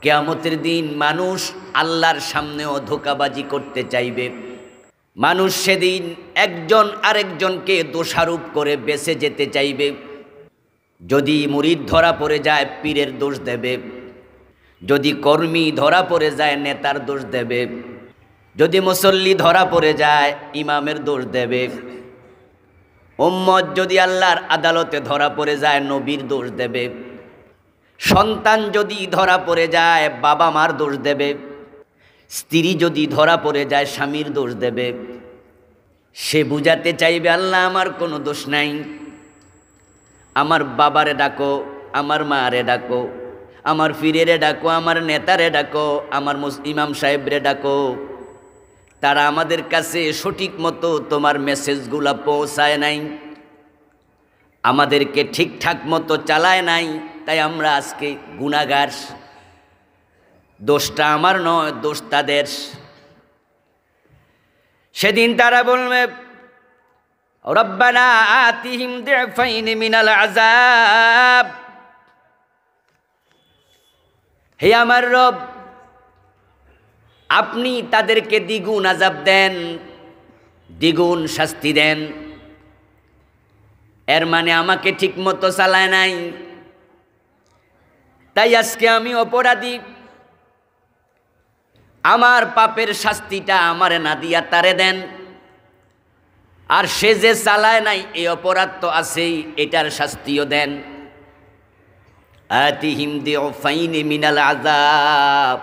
কিয়ামতের দিন মানুষ আল্লাহর সামনেও ধোঁকাবাজি করতে চাইবে। মানুষ সেদিন একজন আরেকজনকে দোষারোপ করে বেঁচে যেতে চাইবে। যদি মুরিদ ধরা পড়ে যায় পীরের দোষ দেবে, যদি কর্মী ধরা পড়ে যায় নেতার দোষ দেবে, যদি মুসল্লি ধরা পড়ে যায় ইমামের দোষ দেবে, উম্মত যদি আল্লাহর আদালতে ধরা পড়ে যায় নবীর দোষ দেবে, সন্তান যদি ধরা পড়ে যায় বাবা মার দোষ দেবে, স্ত্রী যদি ধরা পড়ে যায় স্বামীর দোষ দেবে। সে বুঝাতে চাইবে আল্লাহ আমার কোনো দোষ নাই, আমার বাবারে ডাকো, আমার মারে ডাকো, আমার পীরেরে ডাকো, আমার নেতারে ডাকো, আমার ইমাম সাহেবরে ডাকো, তারা আমাদের কাছে সঠিক মতো তোমার মেসেজগুলা পৌঁছায় নাই, আমাদেরকে ঠিকঠাক মতো চালায় নাই, তাই আমরা আজকে গুনাহগার। দোষটা আমার নয়, দোষ তাদের। সেদিন তারা বলবে রব্বানা আতিহিম দিফাইন মিনাল আযাব, হে আমার রব আপনি তাদেরকে দ্বিগুণ আযাব দেন, দ্বিগুণ শাস্তি দেন। এর মানে আমাকে ঠিক মতো চালায় নাই, তাই আজকে আমি অপরাধী, আমার পাপের শাস্তিটা আমারে না দিয়া তারে দেন। আর সে যে চালায় নাই এই অপরাধ তো আছেই, এটার শাস্তিও দেন। আতিহিম দিফাইন মিনাল আযাব,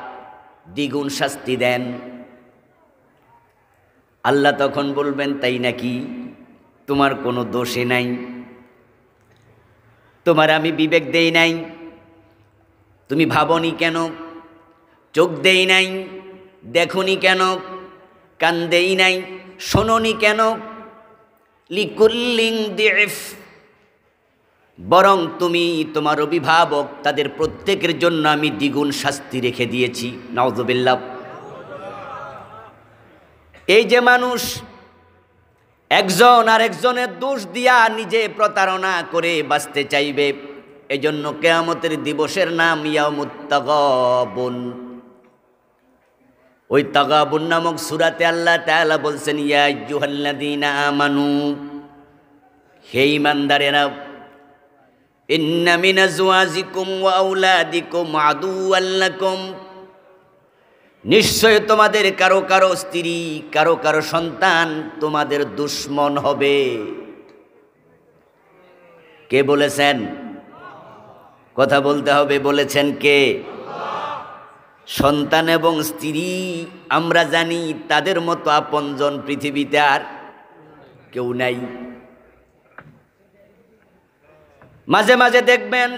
দ্বিগুণ শাস্তি দেন। আল্লাহ তখন বলবেন তাই নাকি, তোমার কোনো দোষে নাই, তোমার আমি বিবেক দেই নাই, তুমি ভাবনি কেন, চোখ দেই নাই, দেখনি কেন, কান দেই নাই, শোনোনি কেন। লিকুল্লিন দিফ, বরং তুমি তোমার অভিভাবক তাদের প্রত্যেকের জন্য আমি দ্বিগুণ শাস্তি রেখে দিয়েছি। নাউযুবিল্লাহ। এই যে মানুষ একজন আর একজনের দোষ দিয়া নিজে প্রতারণা করে বাঁচতে চাইবে, এজন্য কিয়ামতের দিবসের নাম ইয়াউমুত তাগাবুন। ওই তাগাবুন নামক সূরাতে আল্লাহ তাআলা বলছেন ইয়া আইয়ুহাল্লাযীনা আমানু, হে ঈমানদারেরা, ইন্না মিন আজওয়াজিকুম ওয়া আওলাদিকুম আদুওয়াল লাকুম, নিশ্চয় তোমাদের কারো কারো স্ত্রী, কারো কারো সন্তান তোমাদের দুশমন হবে। কে বলেছেন? কথা বলতে হবে, বলেছেন কে? সন্তান এবং স্ত্রী আমরা জানি তাদের মতো আপনজন পৃথিবীতে আর কেউ নাই। মাঝে মাঝে দেখবেন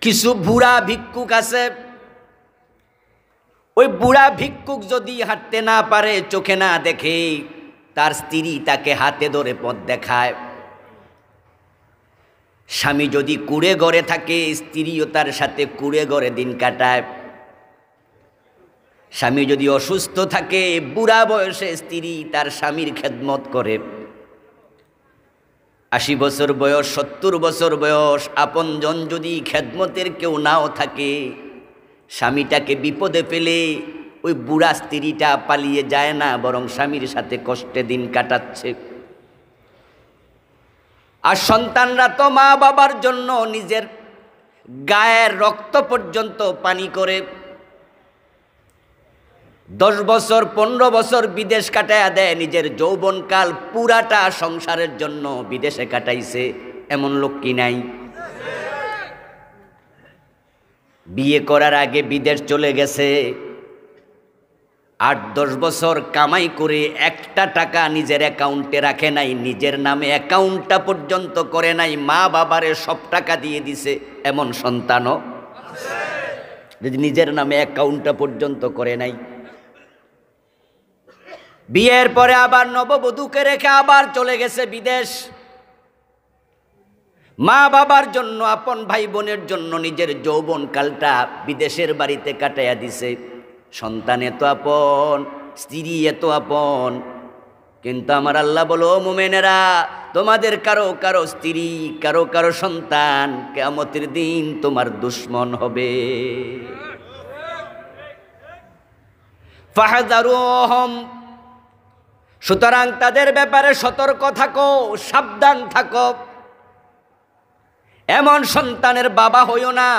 কিছু বুড়া ভিক্ষুক আছে, ওই বুড়া ভিক্ষুক যদি হাঁটতে না পারে, চোখে না দেখে, তার স্ত্রী তাকে হাতে ধরে পথ দেখায়। স্বামী যদি কুঁড়ে ঘরে থাকে, স্ত্রীও তার সাথে কুঁড়ে ঘরে দিন কাটায়। স্বামী যদি অসুস্থ থাকে, বুড়া বয়সে স্ত্রী তার স্বামীর খেদমত করে। 80 বছর বয়স, 70 বছর বয়স, আপনজন যদি খেদমতের কেউ নাও থাকে, স্বামীটাকে বিপদে ফেলে ওই বুড়া স্ত্রীটা পালিয়ে যায় না, বরং স্বামীর সাথে কষ্টে দিন কাটাচ্ছে। আর সন্তানরা তো মা বাবার জন্য নিজের গায়ের রক্ত পর্যন্ত পানি করে। 10 বছর 15 বছর বিদেশ কাটায়া দেয়, নিজের যৌবনকাল পুরাটা সংসারের জন্য বিদেশে কাটাইছে, এমন লোক কি নাই? বিয়ে করার আগে বিদেশ চলে গেছে, 8-10 বছর কামাই করে একটা টাকা নিজের অ্যাকাউন্টে রাখে নাই, নিজের নামে অ্যাকাউন্টটা পর্যন্ত করে নাই, মা বাবারে সব টাকা দিয়ে দিছে, এমন সন্তানও যদি নিজের নামে অ্যাকাউন্টটা পর্যন্ত করে নাই। বিয়ের পরে আবার নববধূকে রেখে আবার চলে গেছে বিদেশ, মা বাবার জন্য, আপন ভাই বোনের জন্য নিজের যৌবনকালটা বিদেশের বাড়িতে কাটাইয়া দিছে। সন্তান এত আপন, স্ত্রী এত আপন, কিন্তু আমার আল্লাহ বলো মুমিনেরা, তোমাদের কারো কারো স্ত্রী, কারো কারো সন্তান কিয়ামতের দিন তোমার দুশমন হবে। ফাহযারুহুম, সুতরাং তাদের ব্যাপারে সতর্ক থাকো, সাবধান থাকো। এমন সন্তানের বাবা হইও না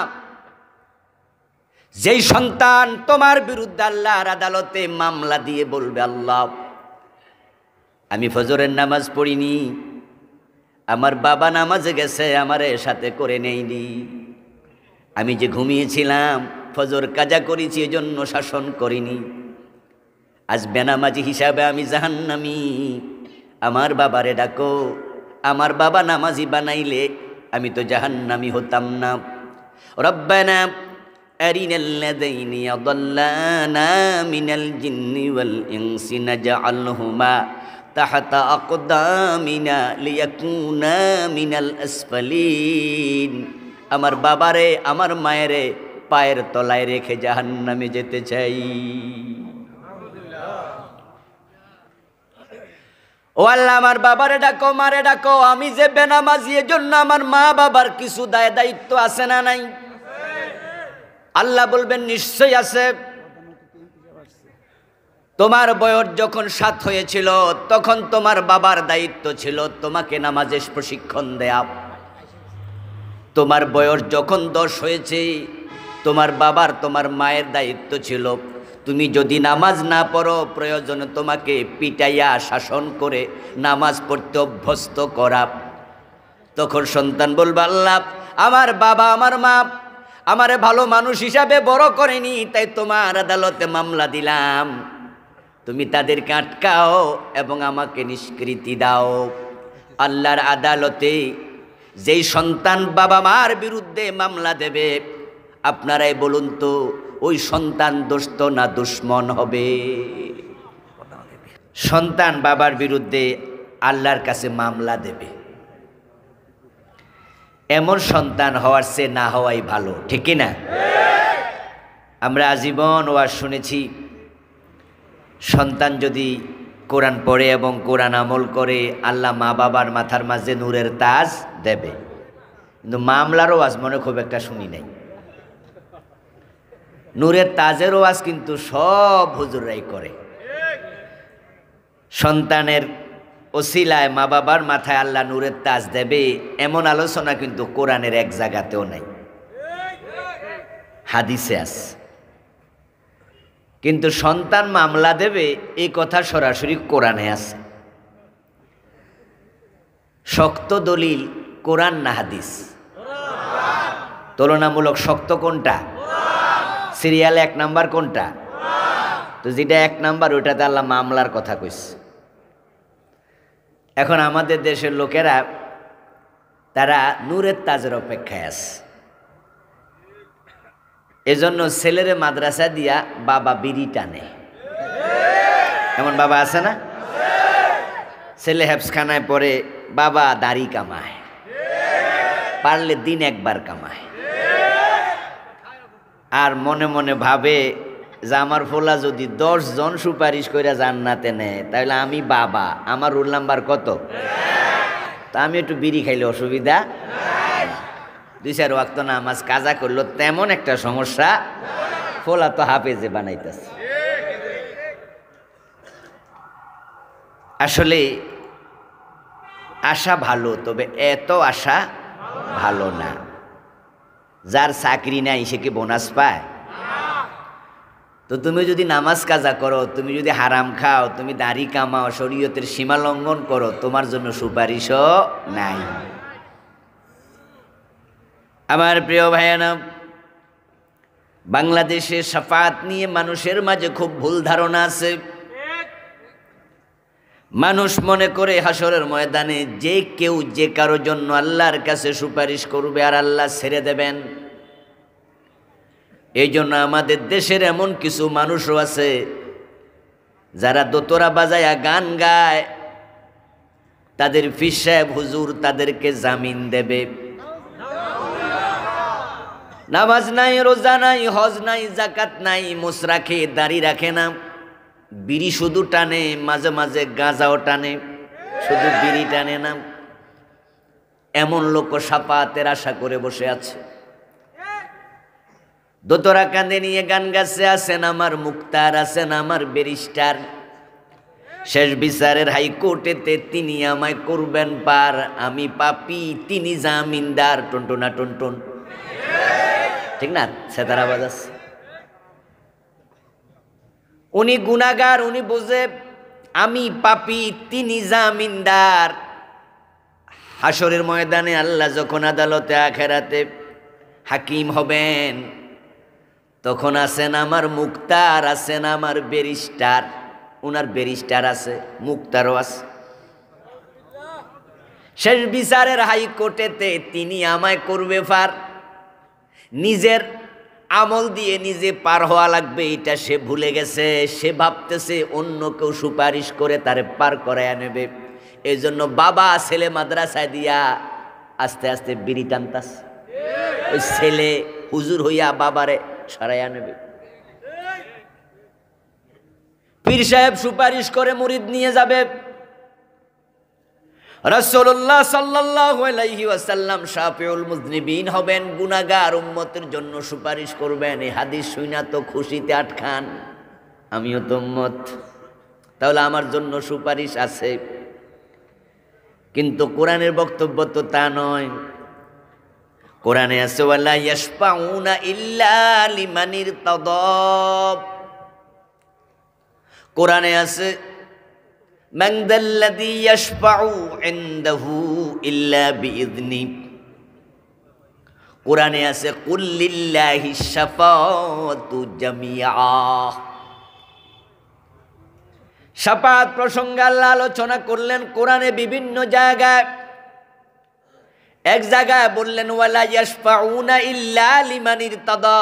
যেই সন্তান তোমার বিরুদ্ধে আল্লাহর আদালতে মামলা দিয়ে বলবে, আল্লাহ আমি ফজরের নামাজ পড়িনি, আমার বাবা নামাজে গেছে, আমারে সাথে করে নেয়নি, আমি যে ঘুমিয়েছিলাম ফজর কাজা করেছি এজন্য শাসন করিনি, আজ বেনামাজি হিসাবে আমি জাহান্নামী, আমার বাবারে ডাকো, আমার বাবা নামাজি বানাইলে আমি তো জাহান্নামী হতাম না। রব্বানা আরিনাল্লাযীনা ইয়াদাল্লানা মিনাল জিন্নি ওয়াল ইনসি নাজআলহুমা তাহতা আকদামিনা লিয়াকুনা মিনাল আসফালিন। আমার বাবারে আমার মায়েরে পায়ের তলায় রেখে জাহান্নামে যেতে চাই। ও আল্লাহ, আমার বাবারে ডাকো, মারে ডাকো, আমি যে বেনামাজি এজন্য আমার মা বাবার কিছু দায়িত্ব আছে না নাই? আল্লাহ বলবেন নিশ্চয়ই আছে। তোমার বয়স যখন 7 হয়েছিল তখন তোমার বাবার দায়িত্ব ছিল তোমাকে নামাজের প্রশিক্ষণ দেয়া। তোমার বয়স যখন 10 হয়েছে তোমার বাবার তোমার মায়ের দায়িত্ব ছিল তুমি যদি নামাজ না পড়ো প্রয়োজনে তোমাকে পিটাইয়া শাসন করে নামাজ পড়তে অভ্যস্ত করা। তখন সন্তান বলবে, আল্লাহ আমার বাবা আমার মা আমারে ভালো মানুষ হিসাবে বড় করেনি, তাই তোমার আদালতে মামলা দিলাম, তুমি তাদেরকে আটকাও এবং আমাকে নিষ্কৃতি দাও। আল্লাহর আদালতে যেই সন্তান বাবা মার বিরুদ্ধে মামলা দেবে আপনারাই বলুন তো ওই সন্তান দোস্ত না দুশমন হবে? সন্তান বাবার বিরুদ্ধে আল্লাহর কাছে মামলা দেবে, এমন সন্তান হওয়ার চেয়ে না হওয়াই ভালো, ঠিক না? আমরা আজীবন ওয়াজ শুনেছি সন্তান যদি কোরআন পড়ে এবং কোরআন আমল করে আল্লাহ মা বাবার মাথার মাঝে নূরের তাজ দেবে, কিন্তু মামলার ওয়াজ মনে খুব একটা শুনি নাই। নূরের তাজের ওয়াজ কিন্তু সব হুজুররাই করে। সন্তানের ওসিলায় মা বাবার মাথায় আল্লাহ নূরের তাজ দেবে এমন আলোচনা কিন্তু কোরআনের এক জায়গাতেও নাই, হাদিসে আছে। কিন্তু সন্তান মামলা দেবে এই কথা সরাসরি কোরআনে আছে। শক্ত দলিল কোরআন না হাদিস? তুলনামূলক শক্ত কোনটা? সিরিয়ালে 1 নাম্বার কোনটা? তো যেটা 1 নাম্বার ওইটাতে আল্লাহ মামলার কথা কইছে। এখন আমাদের দেশের লোকেরা তারা নূরের তাজের অপেক্ষায় আছে, এজন্য ছেলেরে মাদ্রাসা দিয়া বাবা বিড়ি টানে। এমন বাবা আছে না? ছেলে হেফসখানায় পড়ে, বাবা দাড়ি কামায়, পারলে দিন একবার কামায়, আর মনে মনে ভাবে যে আমার ফোলা যদি 10 জন সুপারিশ করে জান্নাতে নেয় তাহলে আমি বাবা, আমার রোল নাম্বার কত? তা আমি একটু বিড়ি খাইলে অসুবিধা? 2-4 ওয়াক্ত নামাজ কাজা করলো তেমন একটা সমস্যা, ফোলা তো হাফেজে বানাইতেছে। আসলে আশা ভালো, তবে এত আশা ভালো না। যার চাকরি নাই সে কি বোনাস পায়? তো তুমি যদি নামাজ কাজা করো, তুমি যদি হারাম খাও, তুমি দাড়ি কামাও, শরীয়তের সীমা লঙ্ঘন করো, তোমার জন্য সুপারিশও নাই। আমার প্রিয় ভাইয়ানা, বাংলাদেশে শাফাত নিয়ে মানুষের মাঝে খুব ভুল ধারণা আছে। মানুষ মনে করে হাসরের ময়দানে যে কেউ যে কারো জন্য আল্লাহর কাছে সুপারিশ করবে আর আল্লাহ ছেড়ে দেবেন। এই জন্য আমাদের দেশের এমন কিছু মানুষও আছে যারা দোতরা বাজায়া গান গায়, তাদের পীর সাহেব হুজুর তাদেরকে জামিন দেবে। নামাজ নাই, রোজা নাই, হজ নাই, জাকাত নাই, মোছ রাখে, দাড়ি রাখে না, বিড়ি শুধু টানে, মাঝে মাঝে গাঁজাও টানে, শুধু বিড়ি টানে না। এমন লোক শাফাতের আশা করে বসে আছে। দোতরা কাঁধে নিয়ে গান গাছে আছেন আমার মুক্তার, আছেন আমার ব্যারিস্টার। শেষ বিচারের হাইকোর্টেতে তিনি আমায় করবেন পার, আমি পাপী তিনি জামিনদার। টুনটুনা টুনটুন, ঠিক না? সেতার আওয়াজ আছে। উনি গুনাহগার, উনি বোঝে আমি পাপী তিনি জামিনদার। হাসরের ময়দানে আল্লাহ যখন আদালতে আখেরাতে হাকিম হবেন, তখন আছেন আমার মুক্তার, আছেন আমার ব্যারিস্টার। উনার ব্যারিস্টার আছে, মুক্তারও আছে। শেষ বিচারের হাইকোর্টেতে তিনি আমায় করবে পার। নিজের আমল দিয়ে নিজে পার হওয়া লাগবে এটা সে ভুলে গেছে। সে ভাবতেছে অন্য কেউ সুপারিশ করে তারে পার করাইয়া নেবে। এই জন্য বাবা ছেলে মাদ্রাসায় দিয়া আস্তে আস্তে বিড়ি টানতাস। ওই ছেলে হুজুর হইয়া বাবারে সরাইয়া নেবে। পীর সাহেব সুপারিশ করে মুরিদ নিয়ে যাবে। রাসূলুল্লাহ সাল্লাল্লাহু আলাইহি ওয়াসাল্লাম শাফিউল মুযনিবিন হবেন, গুনাহগার উম্মতের জন্য সুপারিশ করবেন। এই হাদিস শুইনা তো খুশিতে আটখান, আমিও তো উম্মত, তাহলে আমার জন্য সুপারিশ আছে। কিন্তু কোরআনের বক্তব্য তো তা নয়। কোরআনে আছে ওয়ালা ইয়াশফাউনা ইল্লা লিমান ইরতাদা। কোরআনে আছে মান যাল্লাযী ইয়াশফাউ ইনদাহু ইল্লা বিইযনি। কোরআনে আছে কুল লিল্লাহিশ শাফাআতু জামিআ। শাফাত প্রসঙ্গে আল্লাহ আলোচনা করলেন কোরআনে বিভিন্ন জায়গায়। এক জায়গায় বললেন ওয়ালা ইয়াশফাউনা ইল্লা লিমান ইরতাদা।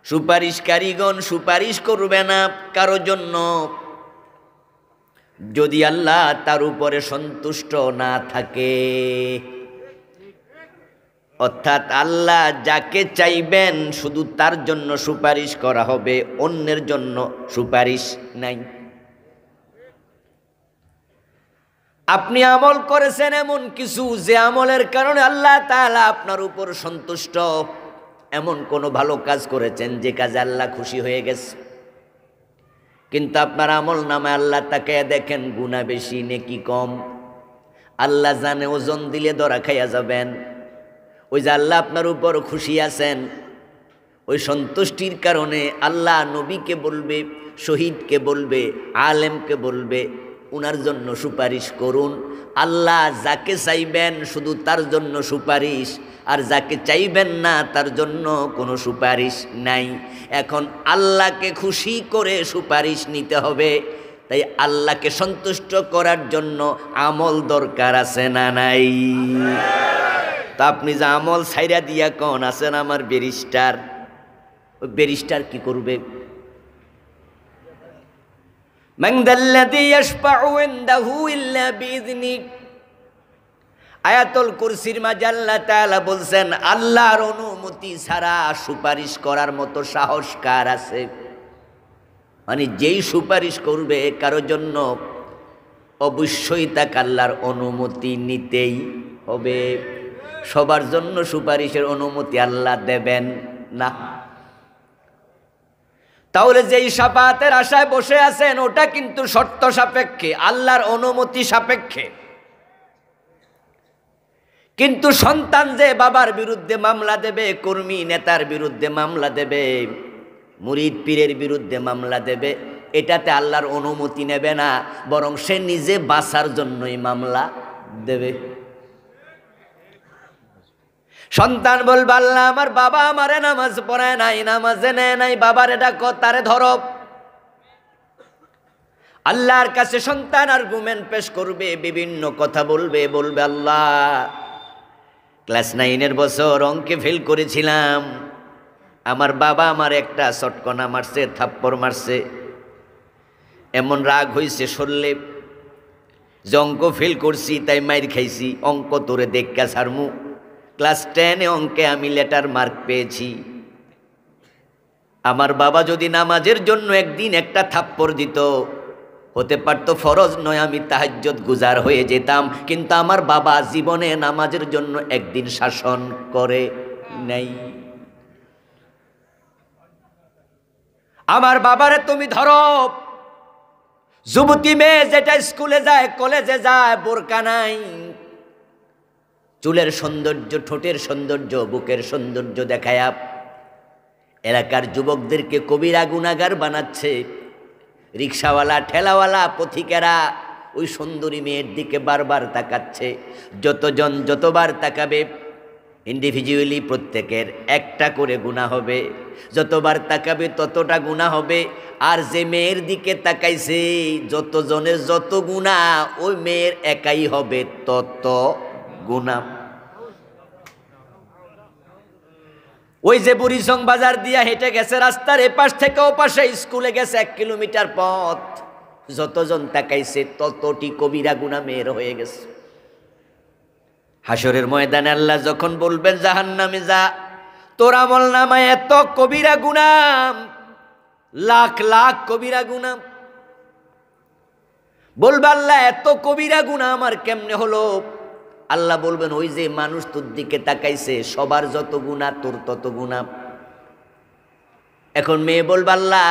সুপারিশকারীগণ সুপারিশ করবে না কারো জন্য যদি আল্লাহ তার উপরে সন্তুষ্ট না থাকে। অর্থাৎ আল্লাহ যাকে চাইবেন শুধু তার জন্য সুপারিশ করা হবে, অন্যের জন্য সুপারিশ নাই। আপনি আমল করেছেন এমন কিছু যে আমলের কারণে আল্লাহ তাআলা আপনার উপর সন্তুষ্ট, এমন কোনো ভালো কাজ করেছেন যে কাজে আল্লাহ খুশি হয়ে গেছে, কিন্তু আপনার আমল নামায় আল্লাহ তাকে দেখেন গুনাহ বেশি নেকি কম। আল্লাহ জানে ওজন দিলে ধরা খাইয়া যাবেন। ওই যে আল্লাহ আপনার উপর খুশি আছেন, ওই সন্তুষ্টির কারণে আল্লাহ নবীকে বলবে, শহীদকে বলবে, আলেমকে বলবে উনার জন্য সুপারিশ করুন। আল্লাহ যাকে চাইবেন শুধু তার জন্য সুপারিশ, আর যাকে চাইবেন না তার জন্য কোনো সুপারিশ নাই। এখন আল্লাহকে খুশি করে সুপারিশ নিতে হবে, তাই আল্লাহকে সন্তুষ্ট করার জন্য আমল দরকার আছে না নাই? তা আপনি যে আমল ছাইরা দিয়া কোন আছেন আমার ব্যারিস্টার, ওই ব্যারিস্টার কি করবে? মান যাল্লাযী ইয়াশফাউ ইনদাহু ইল্লা বিইযনি। আয়াতুল কুরসির মাঝে আল্লাহ তাআলা বলছেন আল্লাহর অনুমতি ছাড়া সুপারিশ করার মতো সাহস কার আছে? মানে যেই সুপারিশ করবে কারোর জন্য অবশ্যই তাকে আল্লাহর অনুমতি নিতেই হবে। সবার জন্য সুপারিশের অনুমতি আল্লাহ দেবেন না। তাহলে যেই শাফাতের আশায় বসে আছেন ওটা কিন্তু শর্ত সাপেক্ষে, আল্লাহর অনুমতি সাপেক্ষে। কিন্তু সন্তান যে বাবার বিরুদ্ধে মামলা দেবে, কর্মী নেতার বিরুদ্ধে মামলা দেবে, মুরিদ পীরের বিরুদ্ধে মামলা দেবে, এটাতে আল্লাহর অনুমতি নেবে না, বরং সে নিজে বাঁচার জন্যই মামলা দেবে। সন্তান বলবে আল্লাহ আমার বাবা আমারে নামাজ পড়ায় নাই, নামাজে নেয় নাই, বাবার এটা তারে ধরো। আল্লাহর কাছে সন্তান আর্গুমেন্ট পেশ করবে, বিভিন্ন কথা বলবে, বলবে আল্লাহ ক্লাস 9-এর বছর অঙ্কে ফেল করেছিলাম, আমার বাবা আমার একটা চটকনা মারছে, থাপ্পড় মারছে, এমন রাগ হয়েছে শরীরে যে অঙ্ক ফেল করছি তাই মাইর খাইছি, অঙ্ক তোরে দেখা ছাড়মু। ক্লাস 10-এ অঙ্কে আমি লেটার মার্ক পেয়েছি। আমার বাবা যদি নামাজের জন্য একদিন একটা থাপ্পড় দিত, হতে পারতো ফরজ নয়, আমি তাহাজ্জুদ গুজার হয়ে যেতাম, কিন্তু আমার বাবা জীবনে নামাজের জন্য একদিন শাসন করে নাই। আমার বাবারে তুমি ধরো, যুবতী মেয়ে যেটা স্কুলে যায়, কলেজে যায়, বোরকা নাই, চুলের সৌন্দর্য, ঠোঁটের সৌন্দর্য, বুকের সৌন্দর্য দেখায়া এলাকার যুবকদেরকে কবিরা গুনাহগার বানাচ্ছে। রিক্সাওয়ালা, ঠেলাওয়ালা, পথিকেরা ওই সুন্দরী মেয়ের দিকে বারবার তাকাচ্ছে। যতজন যতবার তাকাবে, ইন্ডিভিজুয়ালি প্রত্যেকের একটা করে গুনাহ হবে, যতবার তাকাবে ততটা গুনাহ হবে। আর যে মেয়ের দিকে তাকাইছে, যতজনের যত গুনাহ, ওই মেয়ের একাই হবে তত গুনাহ। ওই যে বুড়িচং বাজার দিয়া হেঁটে গেছে, রাস্তার এপাশ থেকে ওপাশে স্কুলে গেছে 1 কিলোমিটার পথ, যতজন তাকাইছে ততটি কবিরা গুনাহ মেয়ের হয়ে গেছে। হাসরের ময়দানে আল্লাহ যখন বলবেন জাহান্নামে যা, তোর আমলনামায় এত কবিরা গুনাহ, লাখ লাখ কবিরা গুনাহ। বলবে আল্লাহ এত কবিরা গুনাহ আমার কেমনে হলো? আল্লাহ বলবেন ওই যে মানুষ তোর দিকে তাকাইছে, সবার যত গুনাহ তোর তত গুনাহ। এখন মেয়ে বলবে আল্লাহ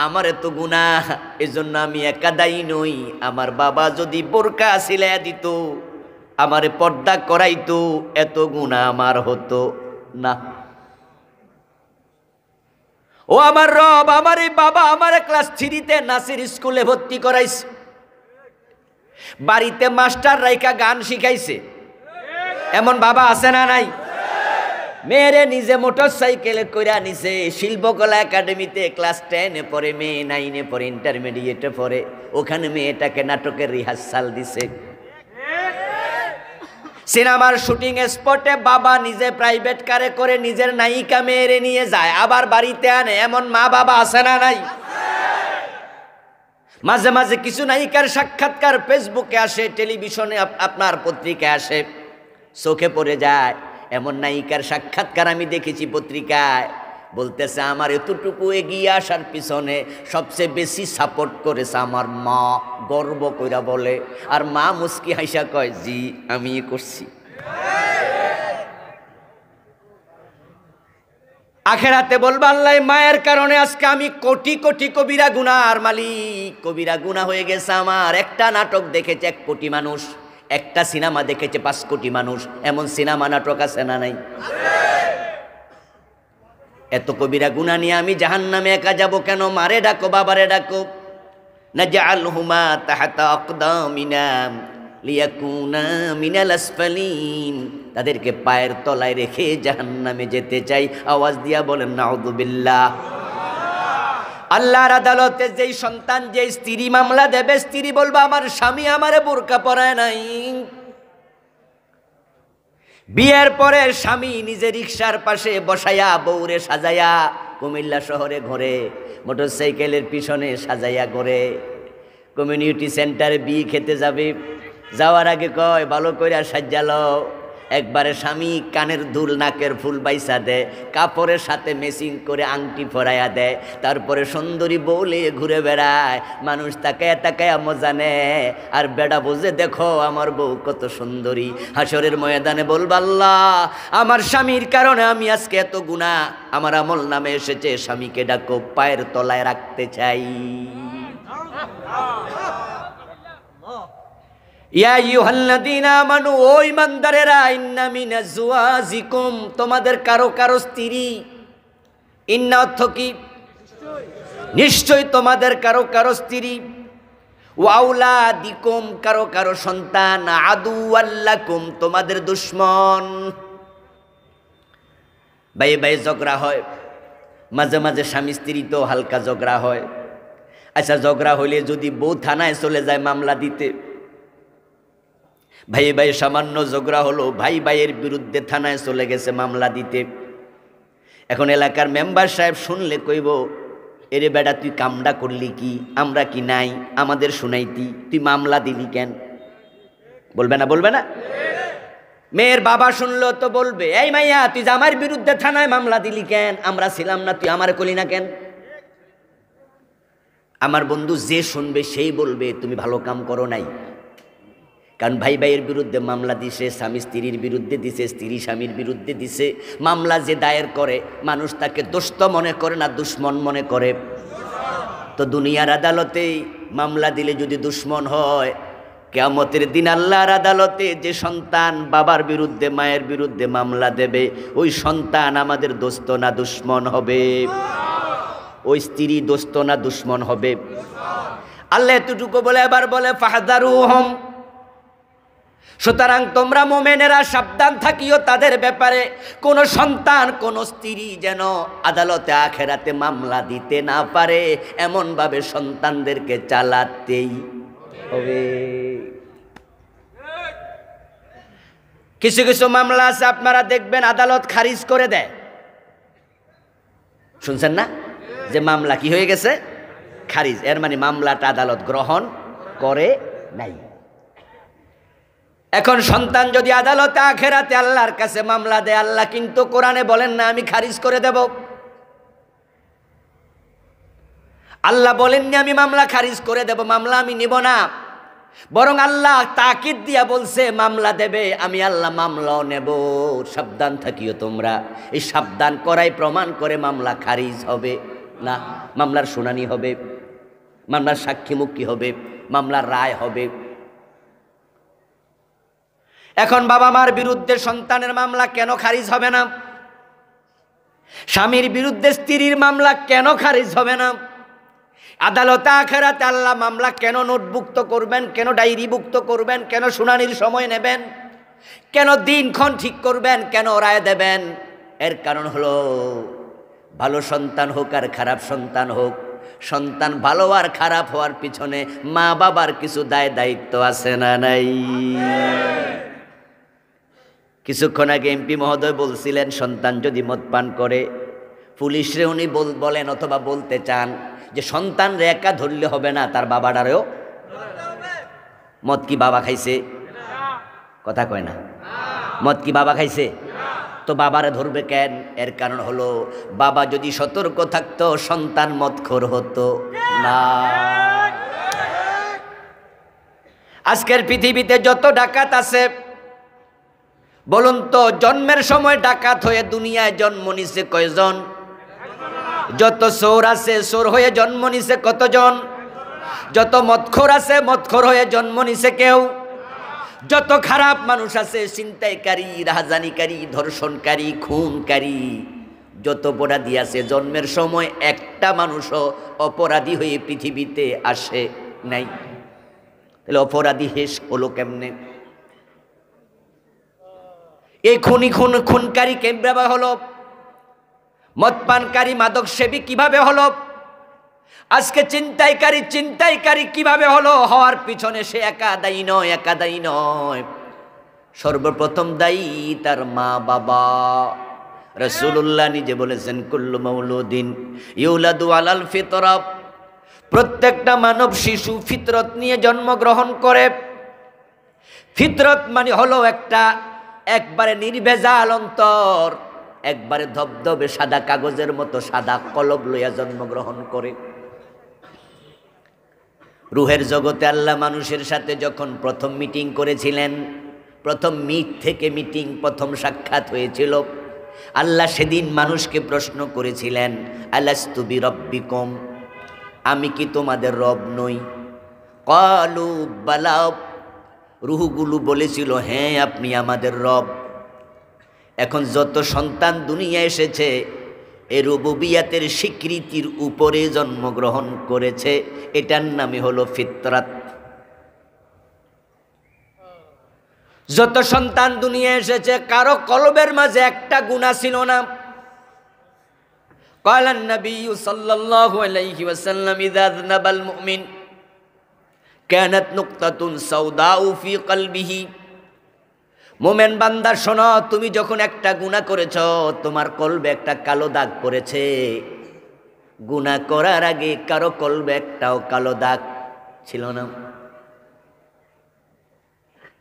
আমার এত গুনাহ, এজন্য আমি একা দায়ী নই, আমার বাবা যদি বোরকা সিলাইয়া দিত, আমারে পর্দা করাইতো, এত গুনাহ আমার হতো না। ও আমার রব, আমার এই বাবা আমারে ক্লাস 3-তে নাসির স্কুলে ভর্তি করাইছে, বাড়িতে মাস্টার রাইখা গান শিখাইছে, এমন বাবা আছে না নাই? মেয়েরে নিজে মোটর সাইকেলে কইরা নিছে, শিল্পকলা একাডেমিতে ক্লাস 10-এ পড়ে, মেয়ে 9-এ পড়ে, ইন্টারমিডিয়েটে পড়ে, ওখানে মেয়েটাকে নাটকের রিহার্সাল দিছে। সিনেমার শুটিং স্পটে বাবা নিজে প্রাইভেট কারে করে নিজের নায়িকা মেয়েরে নিয়ে যায়, আবার বাড়িতে আনে, এমন মা বাবা আছে না নাই? মাঝে মাঝে কিছু নায়িকার সাক্ষাৎকার ফেসবুকে আসে, টেলিভিশনে, আপনার পত্রিকায় আসে, চোখে পড়ে যায়। এমন নায়িকার সাক্ষাৎকার আমি দেখেছি পত্রিকায়, বলতেছে আমার এতটুকু এগিয়ে আসার পিছনে সবচেয়ে বেশি সাপোর্ট করেছে আমার মা, গর্ব কইরা বলে। আর মা মুস্কি হাসা কয়, জি আমি করছি। আখেরাতে বলবা আল্লাহ মায়ের কারণে আজকে আমি কোটি কোটি কবিরা গুনার মালিক, কবিরা গুনাহ হয়ে গেছে আমার। একটা নাটক দেখেছে 1 কোটি মানুষ, একটা সিনেমা দেখেছে 5 কোটি মানুষ, এমন সিনেমা নাটক আছে না নাই? এত কবিরা গুনাহ নিয়ে আমি জাহান্নামে একা যাব কেন? মারে ডাকো, বাবারে ডাকো। নাজআলহুমা তাহতা আকদামিনা লিয়াকুনা মিনাল আসফালিন, তাদেরকে পায়ের তলায় রেখে জাহান্নামে যেতে চাই। আওয়াজ দিয়া বলেন নাউযুবিল্লাহ। আল্লাহর আদালতে যেই সন্তান, যেই স্ত্রী মামলা দেবে, স্ত্রী বলবে আমার স্বামী আমারে বোরকা পরায় নাই। বিয়ের পরে স্বামী নিজে রিকশার পাশে বসায়া বউরে সাজায়া কুমিল্লা শহরে ঘরে, মোটরসাইকেলের পিছনে সাজাইয়া ঘরে, কমিউনিটি সেন্টারে বিয়ে খেতে যাবে, যাওয়ার আগে কয় ভালো করে সাজালো। একবারে স্বামী কানের দুল, নাকের ফুল বাইসা দেয়, কাপড়ের সাথে মেসিং করে আংটি পরাইয়া দেয়, তারপরে সুন্দরী বউলে ঘুরে বেড়ায়, মানুষ তাকায়া তাকায়া মজা নেয়, আর বেড়া বোঝে দেখো আমার বউ কত সুন্দরী। হাসরের ময়দানে বলবা আল্লাহ আমার স্বামীর কারণে আমি আজকে এত গুনাহ আমার আমল নামে এসেছে, স্বামীকে ডাকো, পায়ের তলায় রাখতে চাই। ইয়া আইয়ুহাল্লাযীনা আমানু, ও ঈমানদারেরা, ইন্না মিন আজওয়াজিকুম, তোমাদের কারো কারো স্ত্রী, ইন্না অর্থ কি? নিশ্চয় তোমাদের কারো কারো স্ত্রী, ওয়া আওলাদিকুম, কারো কারো সন্তান, আদুওয়াল লাকুম, তোমাদের দুশমন। ভাই ভাই ঝগড়া হয়, মাঝে মাঝে স্বামী স্ত্রী তো হালকা ঝগড়া হয়। আচ্ছা ঝগড়া হইলে যদি বউ থানায় চলে যায় মামলা দিতে, ভাই ভাই সামান্য ঝগড়া হলো, ভাই ভাইয়ের বিরুদ্ধে থানায় চলে গেছে মামলা দিতে। এখন এলাকার মেম্বার সাহেব শুনলে কইব, এরে বেটা তুই কামডা করলি কি? আমরা কি নাই? আমাদের শুনাইতি, তুই মামলা দিলি কেন? বলবে না? বলবে না? মেয়ের বাবা শুনলো তো বলবে, এই মাইয়া তুই আমার বিরুদ্ধে থানায় মামলা দিলি কেন? আমরা ছিলাম না, তুই আমার কলি না কেন? আমার বন্ধু যে শুনবে সেই বলবে তুমি ভালো কাম করো নাই। কারণ ভাই ভাইয়ের বিরুদ্ধে মামলা দিছে, স্বামী স্ত্রীর বিরুদ্ধে দিছে, স্ত্রী স্বামীর বিরুদ্ধে দিছে। মামলা যে দায়ের করে মানুষ তাকে দোস্ত মনে করে না দুশ্মন মনে করে? তো দুনিয়ার আদালতে মামলা দিলে যদি দুশ্মন হয়, কিয়ামতের দিন আল্লাহর আদালতে যে সন্তান বাবার বিরুদ্ধে মায়ের বিরুদ্ধে মামলা দেবে, ওই সন্তান আমাদের দোস্ত না দুশ্মন হবে? ওই স্ত্রী দোস্ত না দুশ্মন হবে? আল্লাহ এতটুকু বলে এবার বলে ফাহদারুহুম, সুতরাং তোমরা মুমিনেরা সাবধান থাকিও তাদের ব্যাপারে। কোন সন্তান কোন স্ত্রী যেন আদালতে আখেরাতে মামলা দিতে না পারে, এমন ভাবে সন্তানদেরকে চালাতেই হবে। কিছু কিছু মামলা আছে আপনারা দেখবেন আদালত খারিজ করে দেয়। শুনছেন না যে মামলা কি হয়ে গেছে? খারিজ। এর মানে মামলাটা আদালত গ্রহণ করে নাই। এখন সন্তান যদি আদালতে আখেরাতে আল্লাহর কাছে মামলা দেয়, আল্লাহ কিন্তু কোরআনে বলেন না আমি খারিজ করে দেব। আল্লাহ বলেননি আমি মামলা খারিজ করে দেব, মামলা আমি নিব না। বরং আল্লাহ তাকিদ দিয়া বলছে মামলা দেবে, আমি আল্লাহ মামলাও নেব। সাবধান থাকিও তোমরা। এই সাবধান করাই প্রমাণ করে মামলা খারিজ হবে না, মামলার শুনানি হবে, মামলার সাক্ষী মুক্তি হবে, মামলার রায় হবে। এখন বাবা মার বিরুদ্ধে সন্তানের মামলা কেন খারিজ হবে না? স্বামীর বিরুদ্ধে স্ত্রীর মামলা কেন খারিজ হবে না? আদালতে আখেরাতে আল্লাহ মামলা কেন নোটভুক্ত করবেন, কেন ডায়েরিভুক্ত করবেন, কেন শুনানির সময় নেবেন, কেন দিনক্ষণ ঠিক করবেন, কেন রায় দেবেন? এর কারণ হলো ভালো সন্তান হোক আর খারাপ সন্তান হোক, সন্তান ভালো আর খারাপ হওয়ার পিছনে মা বাবার কিছু দায় দায়িত্ব আছে না নাই? কিছুক্ষণ আগে এমপি মহোদয় বলছিলেন সন্তান যদি মদ পান করে, পুলিশরে উনি বলেন অথবা বলতে চান যে সন্তান একা ধরলে হবে না, তার বাবাটারেও। মদ কি বাবা খাইছে? কথা কয় না। মদ কি বাবা খাইছে? তো বাবারে ধরবে কেন? এর কারণ হলো বাবা যদি সতর্ক থাকতো সন্তান মদখোর হতো না। আজকের পৃথিবীতে যত ডাকাত আছে বলুন তো, জন্মের সময় ডাকাত হয়ে দুনিয়ায় জন্ম নিছে কয়জন? যত চোর আছে চোর হয়ে জন্ম নিছে কতজন? যত মদখোর আছে মদখোর হয়ে জন্ম নিছে কেউ? যত খারাপ মানুষ আছে, ছিনতাইকারী, রাহাজানিকারী, ধর্ষণকারী, খুনকারী, যত অপরাধী আছে, জন্মের সময় একটা মানুষও অপরাধী হয়ে পৃথিবীতে আসে নাই। তাহলে অপরাধী হেস হলো কেমনে? এই খুনকারী কিভাবে হলো? মদপানকারী মাদক সেবী কিভাবে হলো? আজকে চিন্তাইকারী কিভাবে হলো? হওয়ার পিছনে সে একা দায়ী নয়, সর্বপ্রথম দায়ী তার মা বাবা। রাসূলুল্লাহ নিজে বলেছেন কুল্লু মাউলুদিন ইউলাদু আলাল ফিতরা, প্রত্যেকটা মানব শিশু ফিতরত নিয়ে জন্মগ্রহণ করে। ফিতরত মানে হলো একবারে নির্ভেজাল অন্তর, একবারে ধবধবে সাদা কাগজের মতো সাদা কলব লইয়া জন্মগ্রহণ করে। রুহের জগতে আল্লাহ মানুষের সাথে যখন প্রথম মিটিং করেছিলেন, প্রথম প্রথম সাক্ষাৎ হয়েছিল, আল্লাহ সেদিন মানুষকে প্রশ্ন করেছিলেন আলাস্তু বিরব্বিকুম, আমি কি তোমাদের রব নই? ক্বালু বালা, রুহগুলো বলেছিল হ্যাঁ আপনি আমাদের রব। এখন যত সন্তান দুনিয়া এসেছে এ রুবুবিয়াতের স্বীকৃতির উপরে জন্মগ্রহণ করেছে, এটার নামই হলো ফিতরাত। যত সন্তান দুনিয়া এসেছে কারো কলবের মাঝে একটা গুনাহ ছিল না। ক্বালান নবী সাল্লাল্লাহু আলাইহি ওয়াসাল্লাম ইযা যানাবাল মুমিন কানাত নুকতাতুন সাউদাউ ফি কলবিহি, মোমেন বান্দা শোনো, তুমি যখন একটা গুনাহ করেছ তোমার কলবে একটা কালো দাগ পড়েছে। গুনাহ করার আগে কারো কলবে একটাও কালো দাগ ছিল না।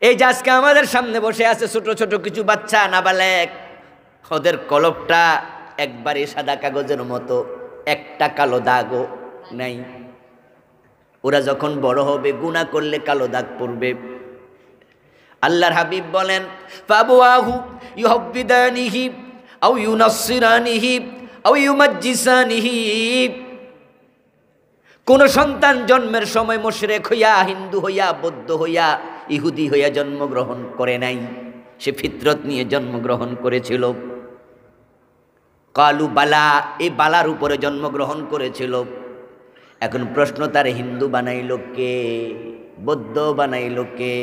এই যে আজকে আমাদের সামনে বসে আছে ছোট ছোট কিছু বাচ্চা নাবালেগ, ওদের কলবটা একবারে সাদা কাগজের মতো, একটা কালো দাগও নাই। ওরা যখন বড় হবে গুনাহ করলে কালো দাগ পড়বে। আল্লাহর হাবিব বলেন ফাবুয়াহু ইউহাব্বিদানিহি আও ইউনাসসিরানিহি আও ইউমাজ্জিসানিহি। কোন সন্তান জন্মের সময় মুশরিক হইয়া, হিন্দু হইয়া, বৌদ্ধ হইয়া, ইহুদি হইয়া জন্মগ্রহণ করে নাই, সে ফিতরত নিয়ে জন্মগ্রহণ করেছিল। কালু বালা, এই বালার উপরে জন্মগ্রহণ করেছিল। এখন প্রশ্ন, তার হিন্দু বানাইল কে? বৌদ্ধ বানাইল কে?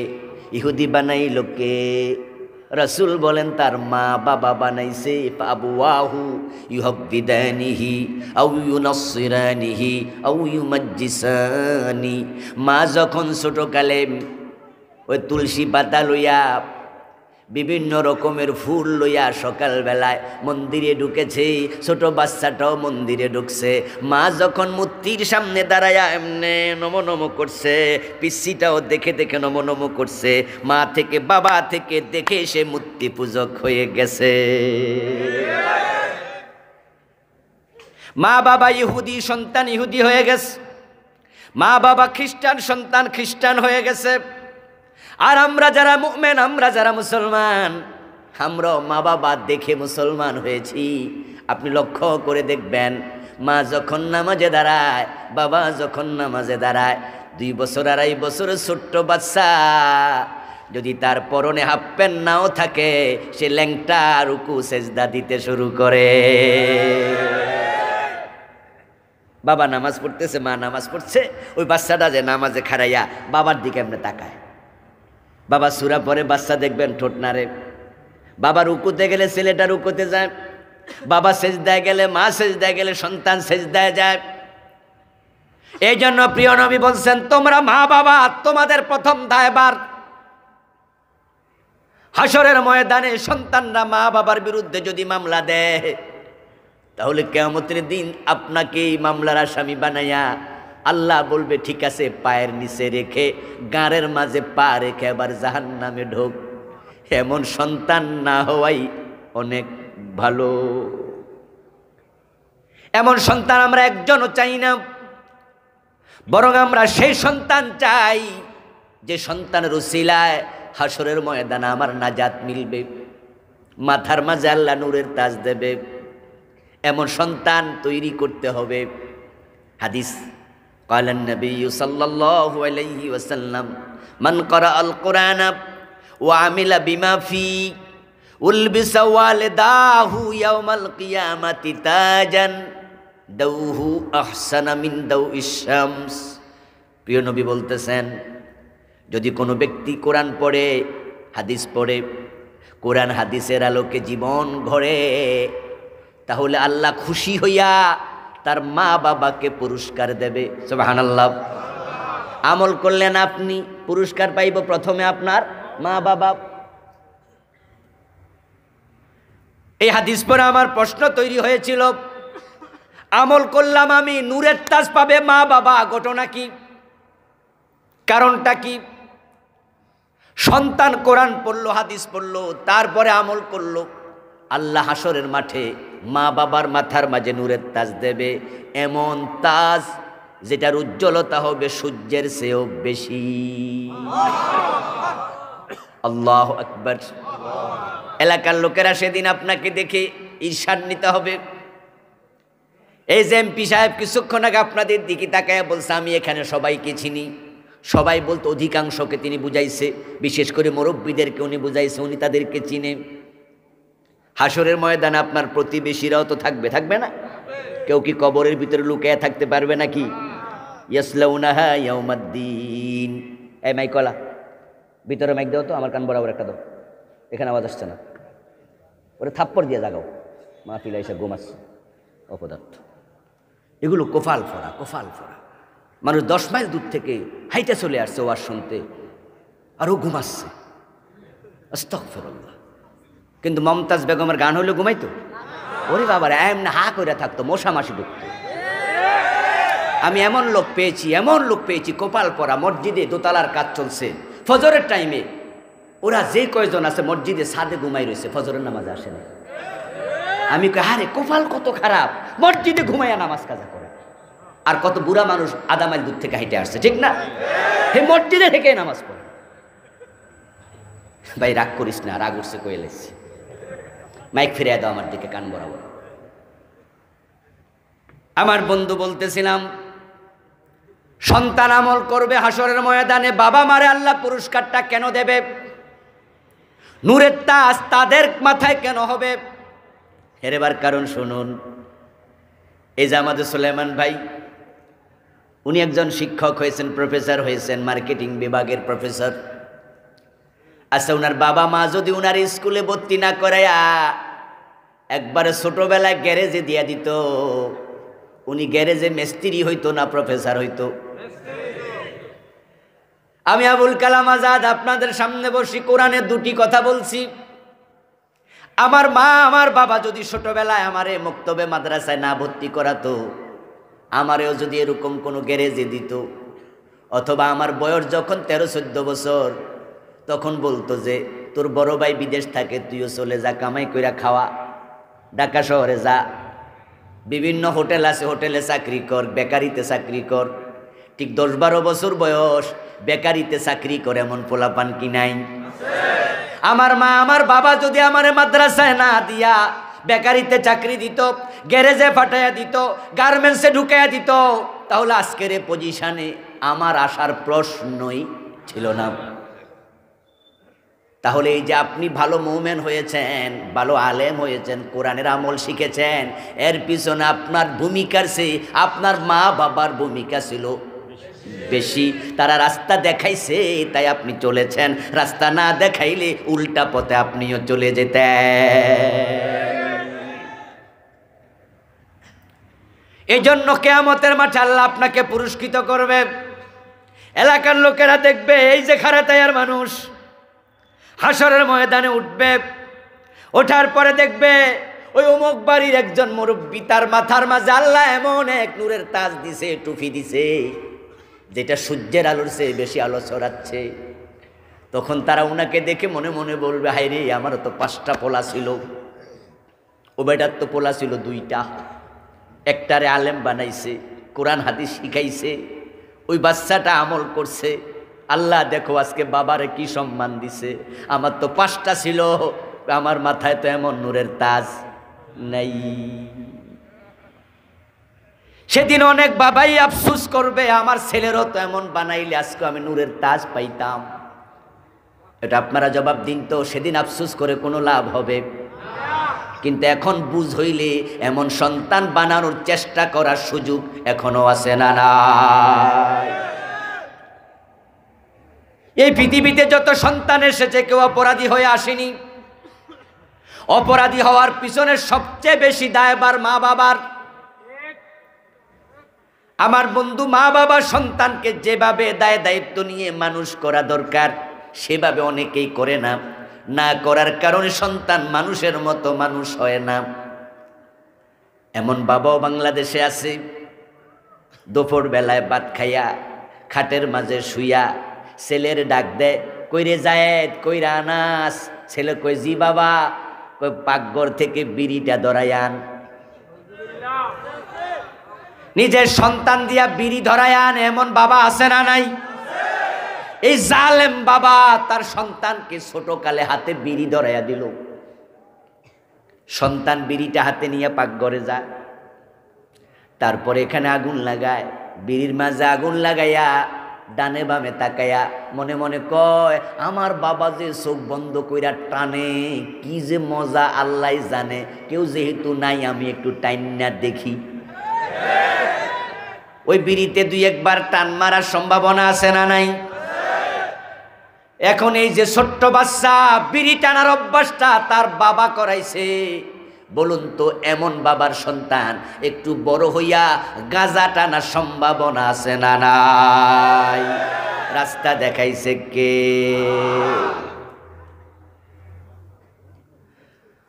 ইহুদি বানাইল কে? রাসূল বলেন তার মা বাবা বানাইছে। ফাবুয়াহু ইউহাব্বিদানিহি আও ইউনাসসিরানিহি আও ইউমাজ্জিসানি। মা যখন ছোটকালে ওই তুলসী পাতা লইয়া, বিভিন্ন রকমের ফুল লইয়া সকালবেলায় মন্দিরে ঢুকেছে, ছোট বাচ্চাটাও মন্দিরে ঢুকছে। মা যখন মূর্তির সামনে দাঁড়ায়া এমনে নমো নমো করছে, পিসিটাও দেখে দেখে নমো নমো করছে। মা থেকে বাবা থেকে দেখে সে মূর্তি পূজক হয়ে গেছে। মা বাবা ইহুদি, সন্তান ইহুদি হয়ে গেছে। মা বাবা খ্রিস্টান, সন্তান খ্রিস্টান হয়ে গেছে। আর আমরা যারা মুমিন, আমরা যারা মুসলমান, আমরাও মা বাবা দেখে মুসলমান হয়েছি। আপনি লক্ষ্য করে দেখবেন, মা যখন নামাজে দাঁড়ায়, বাবা যখন নামাজে দাঁড়ায়, 2 বছর 2.5 বছরের ছোট্ট বাচ্চা যদি তার পরনে হাফ প্যান্ট নাও থাকে, সে ল্যাংটা রুকু সেজদা দিতে শুরু করে। বাবা নামাজ পড়তেছে, মা নামাজ পড়ছে, ওই বাচ্চাটা যে নামাজে খাড়াইয়া বাবার দিকে এমনি তাকায়। বাবা সূরা পড়ে, বাচ্চা দেখবেন ঠোঁট নাড়ে। বাবা রুকুতে গেলে ছেলেটা রুকুতে যায়, বাবা সেজদায় গেলে, মা সেজদায় গেলে সন্তান সেজদায় যায়। এই জন্য প্রিয় নবী বলছেন, তোমরা মা বাবা, তোমাদের প্রথম দায়ভার হাসরের ময়দানে সন্তানরা মা বাবার বিরুদ্ধে যদি মামলা দেয়, তাহলে কিয়ামতের দিন আপনাকে এই মামলার আসামি বানাইয়া আল্লাহ বলবে ঠিক আছে, পায়ের নিচে রেখে, গাঁড়ের মাঝে পা রেখে আবার জাহান্নামে ঢোক। এমন সন্তান না হওয়াই অনেক ভালো। এমন সন্তান আমরা একজনও চাই না, বরং আমরা সেই সন্তান চাই যে সন্তানের উসিলায় হাসরের ময়দানে আমার নাজাত মিলবে, মাথার মাঝে আল্লাহ নূরের তাজ দেবে। এমন সন্তান তৈরি করতে হবে। হাদিস قال النبي صلى الله عليه وسلم من قرأ القرآن وعمل بما فيه ألبس والداه يوم القيامة تاجا دوه أحسن من دوء الشمس। প্রিয় নবী বলতেছেন, যদি কোনো ব্যক্তি কোরআন পড়ে, হাদিস পড়ে, কোরআন হাদিসের আলোকে জীবন গড়ে, তাহলে আল্লাহ খুশি হইয়া তার মা বাবাকে পুরস্কার দেবে। সুবহানাল্লাহ। আমল করলেন আপনি, পুরস্কার পাইব প্রথমে আপনার মা বাবা। এই হাদিস পড়ে আমার প্রশ্ন তৈরি হয়েছিল, আমল করলাম আমি, নূরের তাজ পাবে মা বাবা, ঘটনা কি? কারণটা কি? সন্তান কোরআন পড়লো, হাদিস পড়লো, তারপরে আমল করলো, আল্লাহ হাসরের মাঠে মা বাবার মাথার মাঝে নূরের তাজ দেবে। এমন তাজ যেটার উজ্জ্বলতা হবে সূর্যের চেয়েও বেশি। আল্লাহু আকবার। এলাকার লোকেরা সেদিন আপনাকে দেখে ঈর্ষান্বিত হবে। এই যে এমপি সাহেব কিছুক্ষণ আগে আপনাদের দিকে তাকায় বলছে, আমি এখানে সবাইকে চিনি। সবাই বলতো অধিকাংশকে তিনি বুঝাইছে, বিশেষ করে মুরব্বীদেরকে উনি বুঝাইছে, উনি তাদেরকে চিনে। হাসরের ময়দানে আপনার প্রতিবেশীরাও তো থাকবে, থাকবে না? কেউ কি কবরের ভিতরে লুকিয়ে থাকতে পারবে নাকি? ইয়াসলাউনাহা ইয়াউমাদ্দিন। এই মাইকলা, ভিতরে মাইক দাও তো, আমার কান বরাবর একটা দাও, এখানে আওয়াজ আসছে না। ওরে থাপ্পড় দিয়ে জাগাও, মাহফিল এসে ঘুমাচ্ছে অপদার্থ। এগুলো কোফাল ফোড়া, কোফাল ফোড়া। মানুষ 10 মাইল দূর থেকে হাইটে চলে আসছে ওয়াজ শুনতে, আর ও ঘুমাচ্ছে। আস্তাগফিরুল্লাহ। কিন্তু মমতাজ বেগমের গান হলে ঘুমাইতো? ওরে বাবার এমনি হা করে থাকতো, মশা মাসি ঢুকতো। আমি এমন লোক পেয়েছি কোপাল পরা, মসজিদে দোতলার কাজ চলছে, ফজরের টাইমে ওরা যে কয়জন আছে মসজিদে ছাদে ঘুমাই রয়েছে, ফজরের নামাজে আসে না। আমি কই, আরে কোপাল কত খারাপ, মসজিদে ঘুমাইয়া নামাজ কাজা করে। আর কত বুড়া মানুষ আধা মাইল দূর থেকে হেঁটে আসছে, ঠিক না? হে মসজিদে থেকে নামাজ পড়ে। ভাই রাগ করিস না, রাগ উঠছে কয়ে লেছি, মাইক ফিরিয়ে দাও আমার দিকে কান বরাবর। আমার বন্ধু বলতেছিলাম, সন্তান আমল করবে হাসরের ময়দানে, বাবা মারে আল্লাহ পুরস্কারটা কেন দেবে? নূরের তাজ তাদের মাথায় কেন হবে? হেরেবার কারণ শুনুন। এই যে আমাদের সুলাইমান ভাই, উনি একজন শিক্ষক হয়েছেন, প্রফেসর হয়েছেন, মার্কেটিং বিভাগের প্রফেসর। আচ্ছা, উনার বাবা মা যদি উনার স্কুলে ভর্তি না করাইয়া একবারে ছোটবেলায় গ্যারেজে দিয়া দিত, উনি গ্যারেজে মিস্ত্রি হইতো না প্রফেসর হইতো? আমি আবুল কালাম আজাদ আপনাদের সামনে বসি কোরআনের দুটি কথা বলছি। আমার মা আমার বাবা যদি ছোটবেলায় আমারে মক্তবে মাদ্রাসায় না ভর্তি করাতো, আমারেও যদি এরকম কোনো গ্যারেজে দিত, অথবা আমার বয়স যখন 13-14 বছর, তখন বলতো যে তোর বড় ভাই বিদেশ থাকে, তুইও চলে যা, কামাই কইরা খাওয়া, ঢাকা শহরে যা, বিভিন্ন হোটেল আছে, হোটেলে চাকরি কর, বেকারিতে চাকরি কর। ঠিক 10-12 বছর বয়স বেকারিতে চাকরি করে এমন পোলাপান কি নাই? আমার মা আমার বাবা যদি আমারে মাদ্রাসায় না দিয়া বেকারিতে চাকরি দিত, গ্যারেজে ফাটাইয়া দিত, গার্মেন্টসে ঢুকাইয়া দিত, তাহলে আজকের এই পজিশনে আমার আসার প্রশ্নই ছিল না। তাহলে এই যে আপনি ভালো মুমিন হয়েছেন, ভালো আলেম হয়েছেন, কোরআনের আমল শিখেছেন, এর পিছনে আপনার ভূমিকার চেয়ে আপনার মা বাবার ভূমিকা ছিল বেশি। তারা রাস্তা দেখাইছে তাই আপনি চলেছেন, রাস্তা না দেখাইলে উল্টা পথে আপনিও চলে যেতেন। এই জন্য কিয়ামতের মাঠে আল্লাহ আপনাকে পুরস্কৃত করবে। এলাকার লোকেরা দেখবে এই যে খারাতায়ার মানুষ হাসরের ময়দানে উঠবে, ওঠার পরে দেখবে ওই অমুক বাড়ির একজন মুরব্বী, তার মাথার মাঝে আল্লাহ এমন এক নূরের তাজ দিছে, টুপি দিছে, যেটা সূর্যের আলোর চেয়ে বেশি আলো ছড়াচ্ছে। তখন তারা ওনাকে দেখে মনে মনে বলবে, হায় রে, আমারও তো 5টা পোলা ছিল, ও বেটার তো পোলা ছিল 2টা, একটারে আলেম বানাইছে, কোরআন হাদিস শিখাইছে, ওই বাচ্চাটা আমল করছে। আল্লাহ দেখো আজকে বাবারে কি সম্মান দিছে, আমার তো 5টা ছিল, আমার মাথায় তো এমন নূরের তাজ নাই। সেদিন অনেক বাবাই আফসোস করবে, আমার ছেলেরও তো এমন বানাইলে আজকে আমি নূরের তাজ পাইতাম। এটা আপনারা জবাব দিন তো, সেদিন আফসোস করে কোনো লাভ হবে? কিন্তু এখন বুঝ হইলে এমন সন্তান বানানোর চেষ্টা করার সুযোগ এখনো আছে না নাই? এই পৃথিবীতে যত সন্তান এসেছে কেউ অপরাধী হয়ে আসেনি। অপরাধী হওয়ার পিছনে সবচেয়ে বেশি দায়ভার মা বাবার। আমার বন্ধু, মা বাবা সন্তানকে যেভাবে দায়িত্ব নিয়ে মানুষ করা দরকার সেভাবে অনেকেই করে না। না করার কারণে সন্তান মানুষের মতো মানুষ হয় না। এমন বাবাও বাংলাদেশে আছে, দুপুর বেলায় ভাত খাইয়া খাটের মাঝে শুইয়া ছেলের ডাক দেয়, কইরে জায়েদ, কইরা আনাস? ছেলে কই, জি বাবা। কই, পাকঘর থেকে বিড়িটা ধরাই আন। নিজের সন্তান দিয়া বিড়ি ধরাই আন, এমন বাবা আছে না নাই? এই জালেম বাবা তার সন্তানকে ছোটকালে হাতে বিড়ি ধরাইয়া দিল। সন্তান বিড়িটা হাতে নিয়ে পাকঘরে যায়, তারপরে এখানে আগুন লাগায়, বিড়ির মাঝে আগুন লাগাইয়া ডানে বামে তাকাইয়া মনে মনে কয়, আমার বাবা যে চোখ বন্ধ কইরা টানে, কি যে মজা আল্লাহ জানে, কেউ যেহেতু নাই আমি একটু টাইম না দেখি। ওই বিড়িতে 2-1 টান মারার সম্ভাবনা আছে না নাই? এখন এই যে ছোট্ট বাচ্চা বিড়ি টানার অভ্যাসটা তার বাবা করাইছে, বলুন তো এমন বাবার সন্তান একটু বড় হইয়া গাঁজা টানার সম্ভাবনা আছে না নাই? রাস্তা দেখাইছে কে?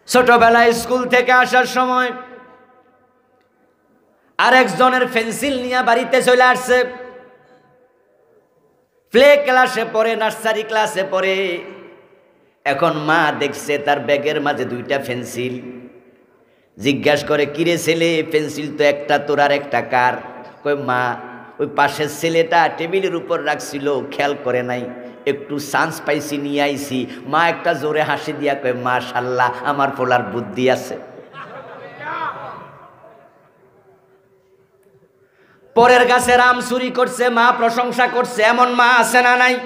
ছোটবেলায় স্কুল থেকে আসার সময় আরেকজনের পেন্সিল নিয়ে বাড়িতে চলে আসছে। প্লে ক্লাসে পড়ে, নার্সারি ক্লাসে পড়ে। এখন মা দেখছে তার ব্যাগের মাঝে 2টা পেন্সিল। জিজ্ঞাসা করে, কিরে ছেলে, পেন্সিল তো একটা তোর আর একটা কার? কই মা ওই পাশের ছেলেটা টেবিলের উপর রাখছিল, খেয়াল করে নাই, একটু চান্স পাইছি নিয়ে আইছি। মা একটা জোরে হাসি দিয়া কয় মাশাআল্লাহ, আমার পোলার বুদ্ধি আছে। পরের গাছের আম চুরি করছে, মা প্রশংসা করছে। এমন মা আছে না নাই?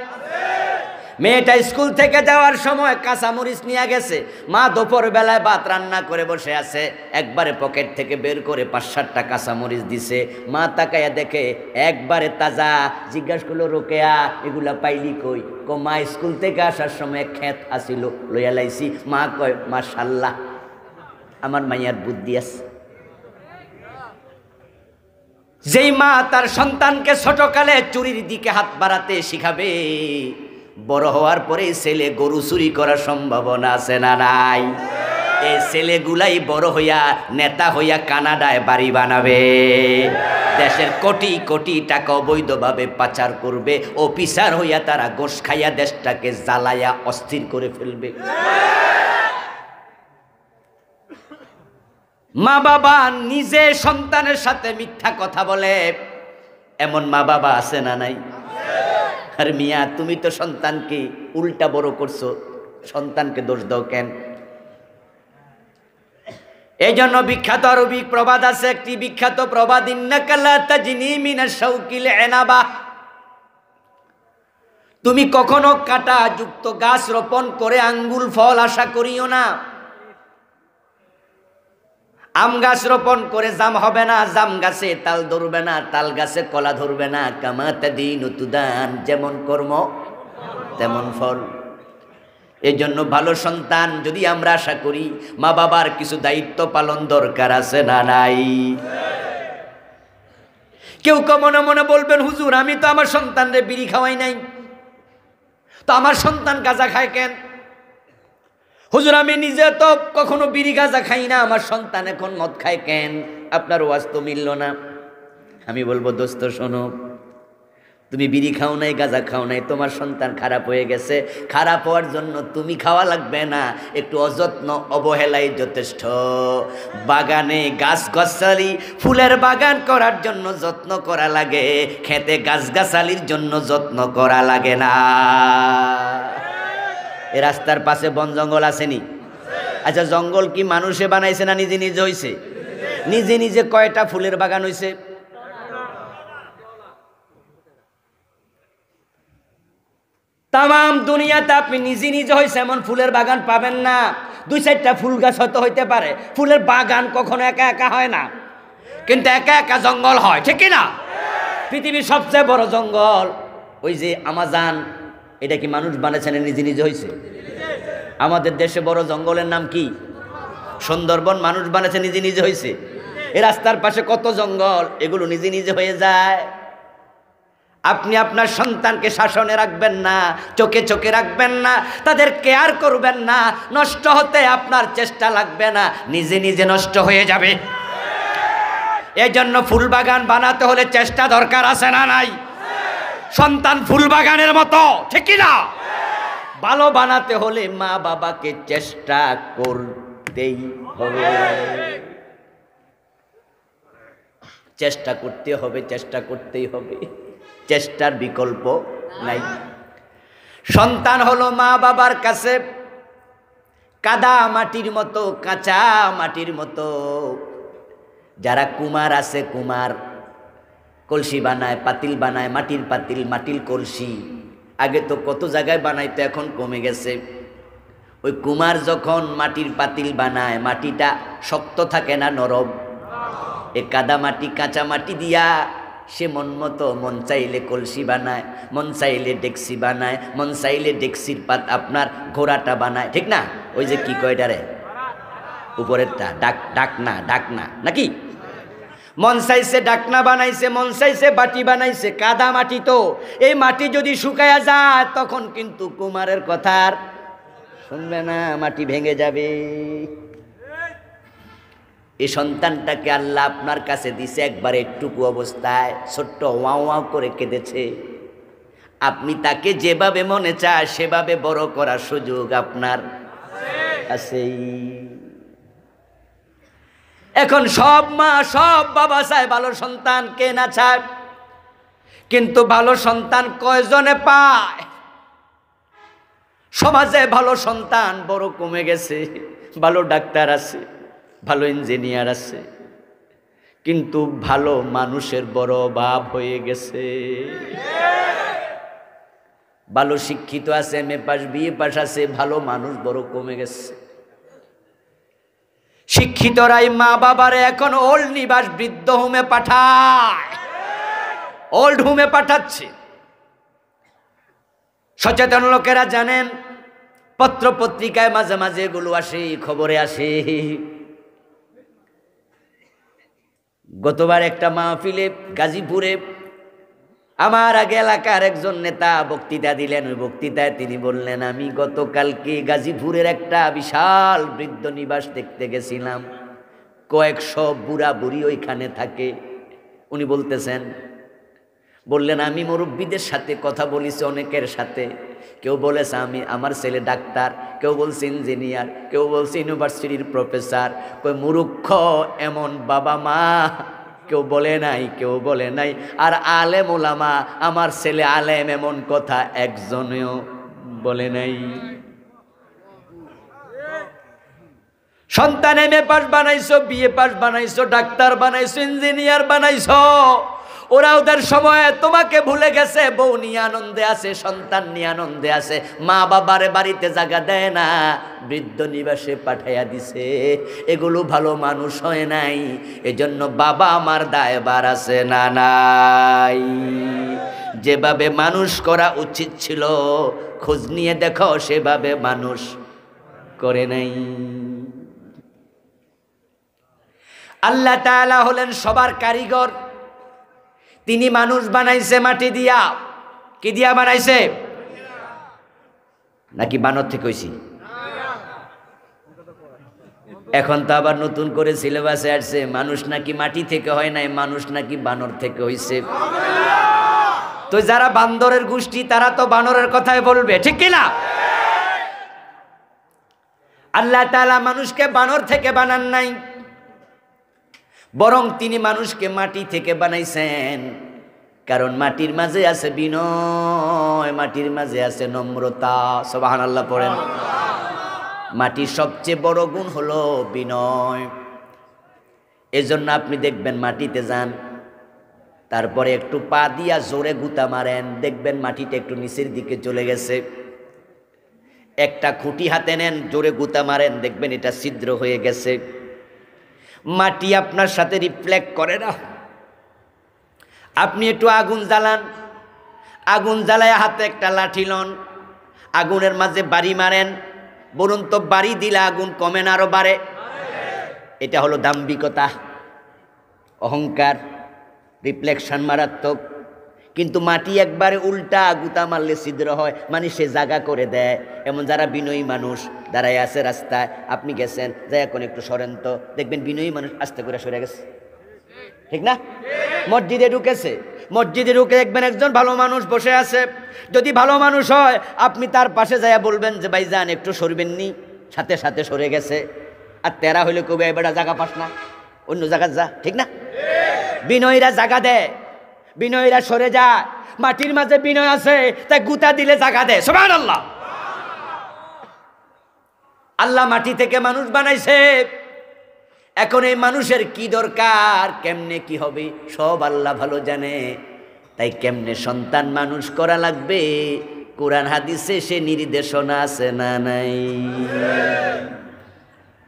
মেয়েটা স্কুল থেকে যাওয়ার সময় কাঁচামরিচ নিয়ে গেছে, মা দুপুর বেলায় ভাত রান্না করে বসে আছে, একবারে পকেট থেকে বের করে 5-7টা কাঁচামরিচ দিছে। মা তাকাইয়া দেখে একবারে তাজা। জিজ্ঞাসা করলো রোকেয়া এগুলা পাইলি কই? মা স্কুল থেকে আসার সময় ক্ষেত আসিল, লইয়া লাইছি। মা কয় মাশাআল্লাহ, আমার মাইয়ার বুদ্ধি আছে। যেই মা তার সন্তানকে ছোটকালে চুরির দিকে হাত বাড়াতে শিখাবে, বড় হওয়ার পরে ছেলে গরু চুরি করার সম্ভাবনা আছে না নাই? এই ছেলেগুলাই বড় হইয়া নেতা হইয়া কানাডায় বাড়ি বানাবে, দেশের কোটি কোটি টাকা অবৈধভাবে পাচার করবে, অফিসার হইয়া তারা গোশ খাইয়া দেশটাকে জ্বালাইয়া অস্থির করে ফেলবে। মা বাবা নিজে সন্তানের সাথে মিথ্যা কথা বলে, এমন মা বাবা আছে না নাই? আর মিয়া তুমি তো সন্তানকে উল্টা বড় করছো, সন্তানকে দোষ দাও কেন? এই জন্য বিখ্যাত আরবি প্রবাদ আছে, একটি বিখ্যাত প্রবাদ, ইন্নাকা লা তাজনি মিনাশ শাওকিল ইনাবা। তুমি কখনো কাঁটা যুক্ত গাছ রোপণ করে আঙ্গুল ফল আশা করিও না। আম গাছ রোপণ করে জাম হবে না, জাম গাছে তাল ধরবে না, তাল গাছে কলা ধরবে না। কামা তাদিনু তুদান, যেমন কর্ম তেমন ফল। এই জন্য ভালো সন্তান যদি আমরা আশা করি, মা বাবার কিছু দায়িত্ব পালন দরকার আছে না নাই? কেউ মনে মনে বলবেন হুজুর আমি তো আমার সন্তানরে বিড়ি খাওয়াই নাই, তো আমার সন্তান গাঁজা খায় কেন? হুজুর আমি নিজে তো কখনো বিড়ি গাঁজা খাই না, আমার সন্তান এখন মদ খায় কেন? আপনার ওয়াজ তো মিলল না। আমি বলবো দোস্ত শোনো, তুমি বিড়ি খাও নাই, গাঁজা খাও নাই, তোমার সন্তান খারাপ হয়ে গেছে। খারাপ হওয়ার জন্য তুমি খাওয়া লাগবে না, একটু অযত্ন অবহেলাই যথেষ্ট। বাগানে গাছগাছালি ফুলের বাগান করার জন্য যত্ন করা লাগে, খেতে গাছগাছালির জন্য যত্ন করা লাগে না। এ রাস্তার পাশে বন জঙ্গল আসেনি? আচ্ছা জঙ্গল কি মানুষে বানাইছে না নিজে নিজে হইছে? নিজে নিজে কয়টা ফুলের বাগান হইছে? তাম দুনিয়াতে আপনি নিজে নিজে হয়েছে এমন ফুলের বাগান পাবেন না। 2-4টা ফুল গাছ হয়তো হইতে পারে, ফুলের বাগান কখনো একা একা হয় না, কিন্তু একা একা জঙ্গল হয়, ঠিক না? পৃথিবীর সবচেয়ে বড় জঙ্গল ওই যে আমাজন, এটা কি মানুষ বানাইছে না নিজে নিজে হয়েছে? আমাদের দেশে বড় জঙ্গলের নাম কি? সুন্দরবন। মানুষ বানাইছে নিজে নিজে হয়েছে? এই রাস্তার পাশে কত জঙ্গল, এগুলো নিজে নিজে হয়ে যায়। আপনি আপনার সন্তানকে শাসনে রাখবেন না, চোখে চোখে রাখবেন না, তাদের কেয়ার করবেন না, নষ্ট হতে আপনার চেষ্টা লাগবে না, নিজে নিজে নষ্ট হয়ে যাবে। এই জন্য ফুল বাগান বানাতে হলে চেষ্টা দরকার আছে না নাই? সন্তান ফুল বাগানের মতো, ঠিক না? ভালো বানাতে হলে মা বাবাকে চেষ্টা করতেই হবে, চেষ্টা করতে হবে, চেষ্টা করতেই হবে, চেষ্টার বিকল্প নাই। সন্তান হলো মা বাবার কাছে কাদা মাটির মতো, কাঁচা মাটির মতো। যারা কুমার আছে, কুমার কলসি বানায়, পাতিল বানায়, মাটির পাতিল, মাটির কলসি, আগে তো কত জায়গায় বানাইতো, এখন কমে গেছে। ওই কুমার যখন মাটির পাতিল বানায়, মাটিটা শক্ত থাকে না নরম? এ কাদা মাটি, কাঁচা মাটি দিয়া সে মন মতো, মন চাইলে কলসি বানায়, মন চাইলে ডেকসি বানায়, মন চাইলে ডেকসির পাত আপনার ঘোড়াটা বানায়, ঠিক না? ওই যে কি কয়টারে উপরেরটা ডাকনা, ডাকনা নাকি? মন চাইছে ডাকনা বানাইছে, মন চাইছে বাটি বানাইছে। কাদা মাটি তো, এই মাটি যদি শুকায়া যায় তখন কিন্তু কুমারের কথা আর শুনবে না, মাটি ভেঙে যাবে। এই সন্তানটাকে আল্লাহ আপনার কাছে দিছে একবারে একটুকু অবস্থায়, ছোট্ট ওয়াও ওয়াও করে কেঁদেছে। আপনি তাকে যেভাবে মনে চায় সেভাবে বড় করার সুযোগ আপনার আছেই। এখন সব মা সব বাবা চায় ভালো সন্তান, কে না চায়? কিন্তু ভালো সন্তান কয়জনে পায়? সমাজে ভালো সন্তান বড় কমে গেছে। ভালো ডাক্তার আছে, ভালো ইঞ্জিনিয়ার আছে, কিন্তু ভালো মানুষের বড় অভাব হয়ে গেছে। ভালো শিক্ষিত আছে, এমএ পাস বিএ পাস আছে, ভালো মানুষ বড় কমে গেছে। শিক্ষিতরাই মা বাবারে এখন ওল্ড নিবাস বৃদ্ধ হোমে পাঠায়, ওল্ড হোমে পাঠাচ্ছে। সচেতন লোকেরা জানেন, পত্র পত্রিকায় মাঝে মাঝে এগুলো আসে, খবরে আসে। গতবার একটা মাহফিলে গাজীপুরে আমার আগে এলাকার একজন নেতা বক্তৃতা দিলেন। ওই বক্তৃতায় তিনি বললেন, আমি গতকালকে গাজীপুরের একটা বিশাল বৃদ্ধ নিবাস দেখতে গেছিলাম, কয়েকশো বুড়া বুড়ি ওইখানে থাকে। উনি বললেন, আমি মুরব্বীদের সাথে কথা বলেছি, অনেকের সাথে। কেউ বলেছে আমার ছেলে ডাক্তার, কেউ বলছে ইঞ্জিনিয়ার, কেউ বলছে ইউনিভার্সিটির প্রফেসর। কই মূর্খ এমন বাবা মা কেউ বলে নাই। আর আলেম ওলামা, আমার ছেলে আলেম, এমন কথা একজনেও বলে নাই। সন্তান এমএ পাস বানাইছো, বিএ পাস বানাইছো, ডাক্তার বানাইছো, ইঞ্জিনিয়ার বানাইছো, ওরা ওদের সময়ে তোমাকে ভুলে গেছে। বউ নিয়ে আনন্দে আছে, সন্তান নিয়ে আনন্দে আছে, মা বাবারে বাড়িতে জায়গা দেয় না, বৃদ্ধ নিবাসে পাঠাইয়া দিছে। এগুলো ভালো মানুষ হয় নাই। এজন্য বাবা আমার দায়ভার আছে না নাই? যেভাবে মানুষ করা উচিত ছিল, খোঁজ নিয়ে দেখো সেভাবে মানুষ করে নাই। আল্লাহ তাআলা হলেন সবার কারিগর। তিনি মানুষ বানাইছে মাটি দিয়া। কি দিয়া বানাইছে? নাকি বানর থেকে হইছি? এখন তো আবার নতুন করে সিলেবাসে আসছে, মানুষ নাকি মাটি থেকে হয় নাই, মানুষ নাকি বানর থেকে হইছে। তো যারা বান্দরের গোষ্ঠী, তারা তো বানরের কথাই বলবে, ঠিক কিনা? আল্লাহ তাআলা মানুষকে বানর থেকে বানান নাই, বরং তিনি মানুষকে মাটি থেকে বানাইছেন। কারণ মাটির মাঝে আছে বিনয়, মাটির মাঝে আছে নম্রতা। সুবহানাল্লাহ পড়েন। মাটির সবচেয়ে বড় গুণ হলো বিনয়। এজন্য আপনি দেখবেন মাটিতে যান, তারপরে একটু পা দিয়া জোরে গুতা মারেন, দেখবেন মাটিটা একটু নিচের দিকে চলে গেছে। একটা খুঁটি হাতে নেন, জোরে গুতা মারেন, দেখবেন এটা ছিদ্র হয়ে গেছে। মাটি আপনার সাথে রিফ্লেক্ট করে না। আপনি একটু আগুন জ্বালান, আগুন জ্বালায় হাতে একটা লাঠি লন, আগুনের মাঝে বাড়ি মারেন, বলুন তো বাড়ি দিলে আগুন কমে না আরো বাড়ে? এটা হলো দাম্ভিকতা, অহংকার, রিফ্লেকশন মারাত্মক। কিন্তু মাটি একবারে উল্টা, গুতা মারলে ছিদ্র হয়, মানে সে জায়গা করে দেয়। এমন যারা বিনয়ী মানুষ দাঁড়ায় আছে রাস্তায়, আপনি গেছেন, যাই এখন একটু সরেন তো, দেখবেন বিনয়ী মানুষ আস্তে করে সরে গেছে, ঠিক না? মসজিদে ঢুকেছে, মসজিদে ঢুকে দেখবেন একজন ভালো মানুষ বসে আছে। যদি ভালো মানুষ হয়, আপনি তার পাশে যাইয়া বলবেন যে ভাই যান একটু সরবেননি, সাথে সাথে সরে গেছে। আর তেরা হইলে কবে এবার জায়গা পাস না, অন্য জায়গা যা, ঠিক না? বিনয়ীরা জায়গা দেয়, বিনয়ীরা সরে যায়। মাটির মাঝে বিনয় আছে, তাই গুতা দিলে জায়গা দেয়। সুবহানাল্লাহ। আল্লাহ মাটি থেকে মানুষ বানাইছে। এখন এই মানুষের কি দরকার, কেমনে কি হবে, সব আল্লাহ ভালো জানে। তাই কেমনে সন্তান মানুষ করা লাগবে, কোরআন হাদিসে সে নির্দেশনা আছে না নাই?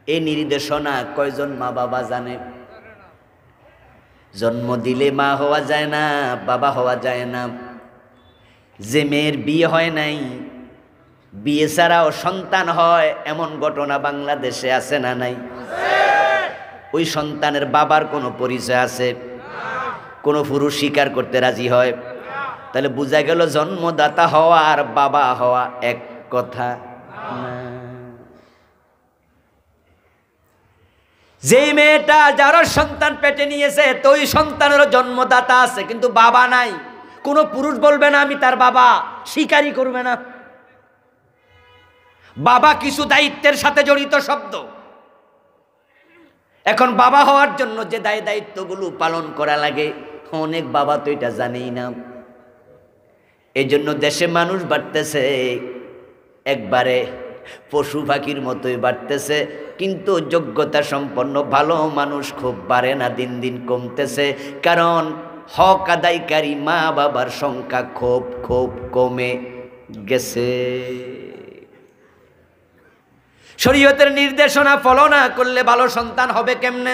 এই নির্দেশনা কয়জন মা বাবা জানে? জন্ম দিলে মা হওয়া যায় না, বাবা হওয়া যায় না। যে মেয়ের বিয়ে হয় নাই, বিয়ে ছাড়াও সন্তান হয়, এমন ঘটনা বাংলাদেশে আছে না নাই? ওই সন্তানের বাবার কোনো পরিচয় আছে? কোনো পুরুষ স্বীকার করতে রাজি হয়? তাহলে বোঝা গেল জন্মদাতা হওয়া আর বাবা হওয়া এক কথা না। যেই মেয়েটা যারা সন্তান পেটে নিয়েছে, তো ওই সন্তানেরও জন্মদাতা আছে, কিন্তু বাবা নাই। কোনো পুরুষ বলবে না আমি তার বাবা, স্বীকারই করবে না। বাবা কিছু দায়িত্বের সাথে জড়িত শব্দ। এখন বাবা হওয়ার জন্য যে দায়িত্বগুলো পালন করা লাগে, অনেক বাবা তো এটা জানেই না। এই জন্য দেশে মানুষ বাড়তেছে, একবারে পশু পাখির মতোই বাড়তেছে, কিন্তু যোগ্যতা সম্পন্ন ভালো মানুষ খুব বাড়ে না, দিন দিন কমতেছে। কারণ হক আদায়কারী মা বাবার সংখ্যা খুব খুব কমে গেছে। শরীয়তের নির্দেশনা ফলো না করলে ভালো সন্তান হবে কেমনে?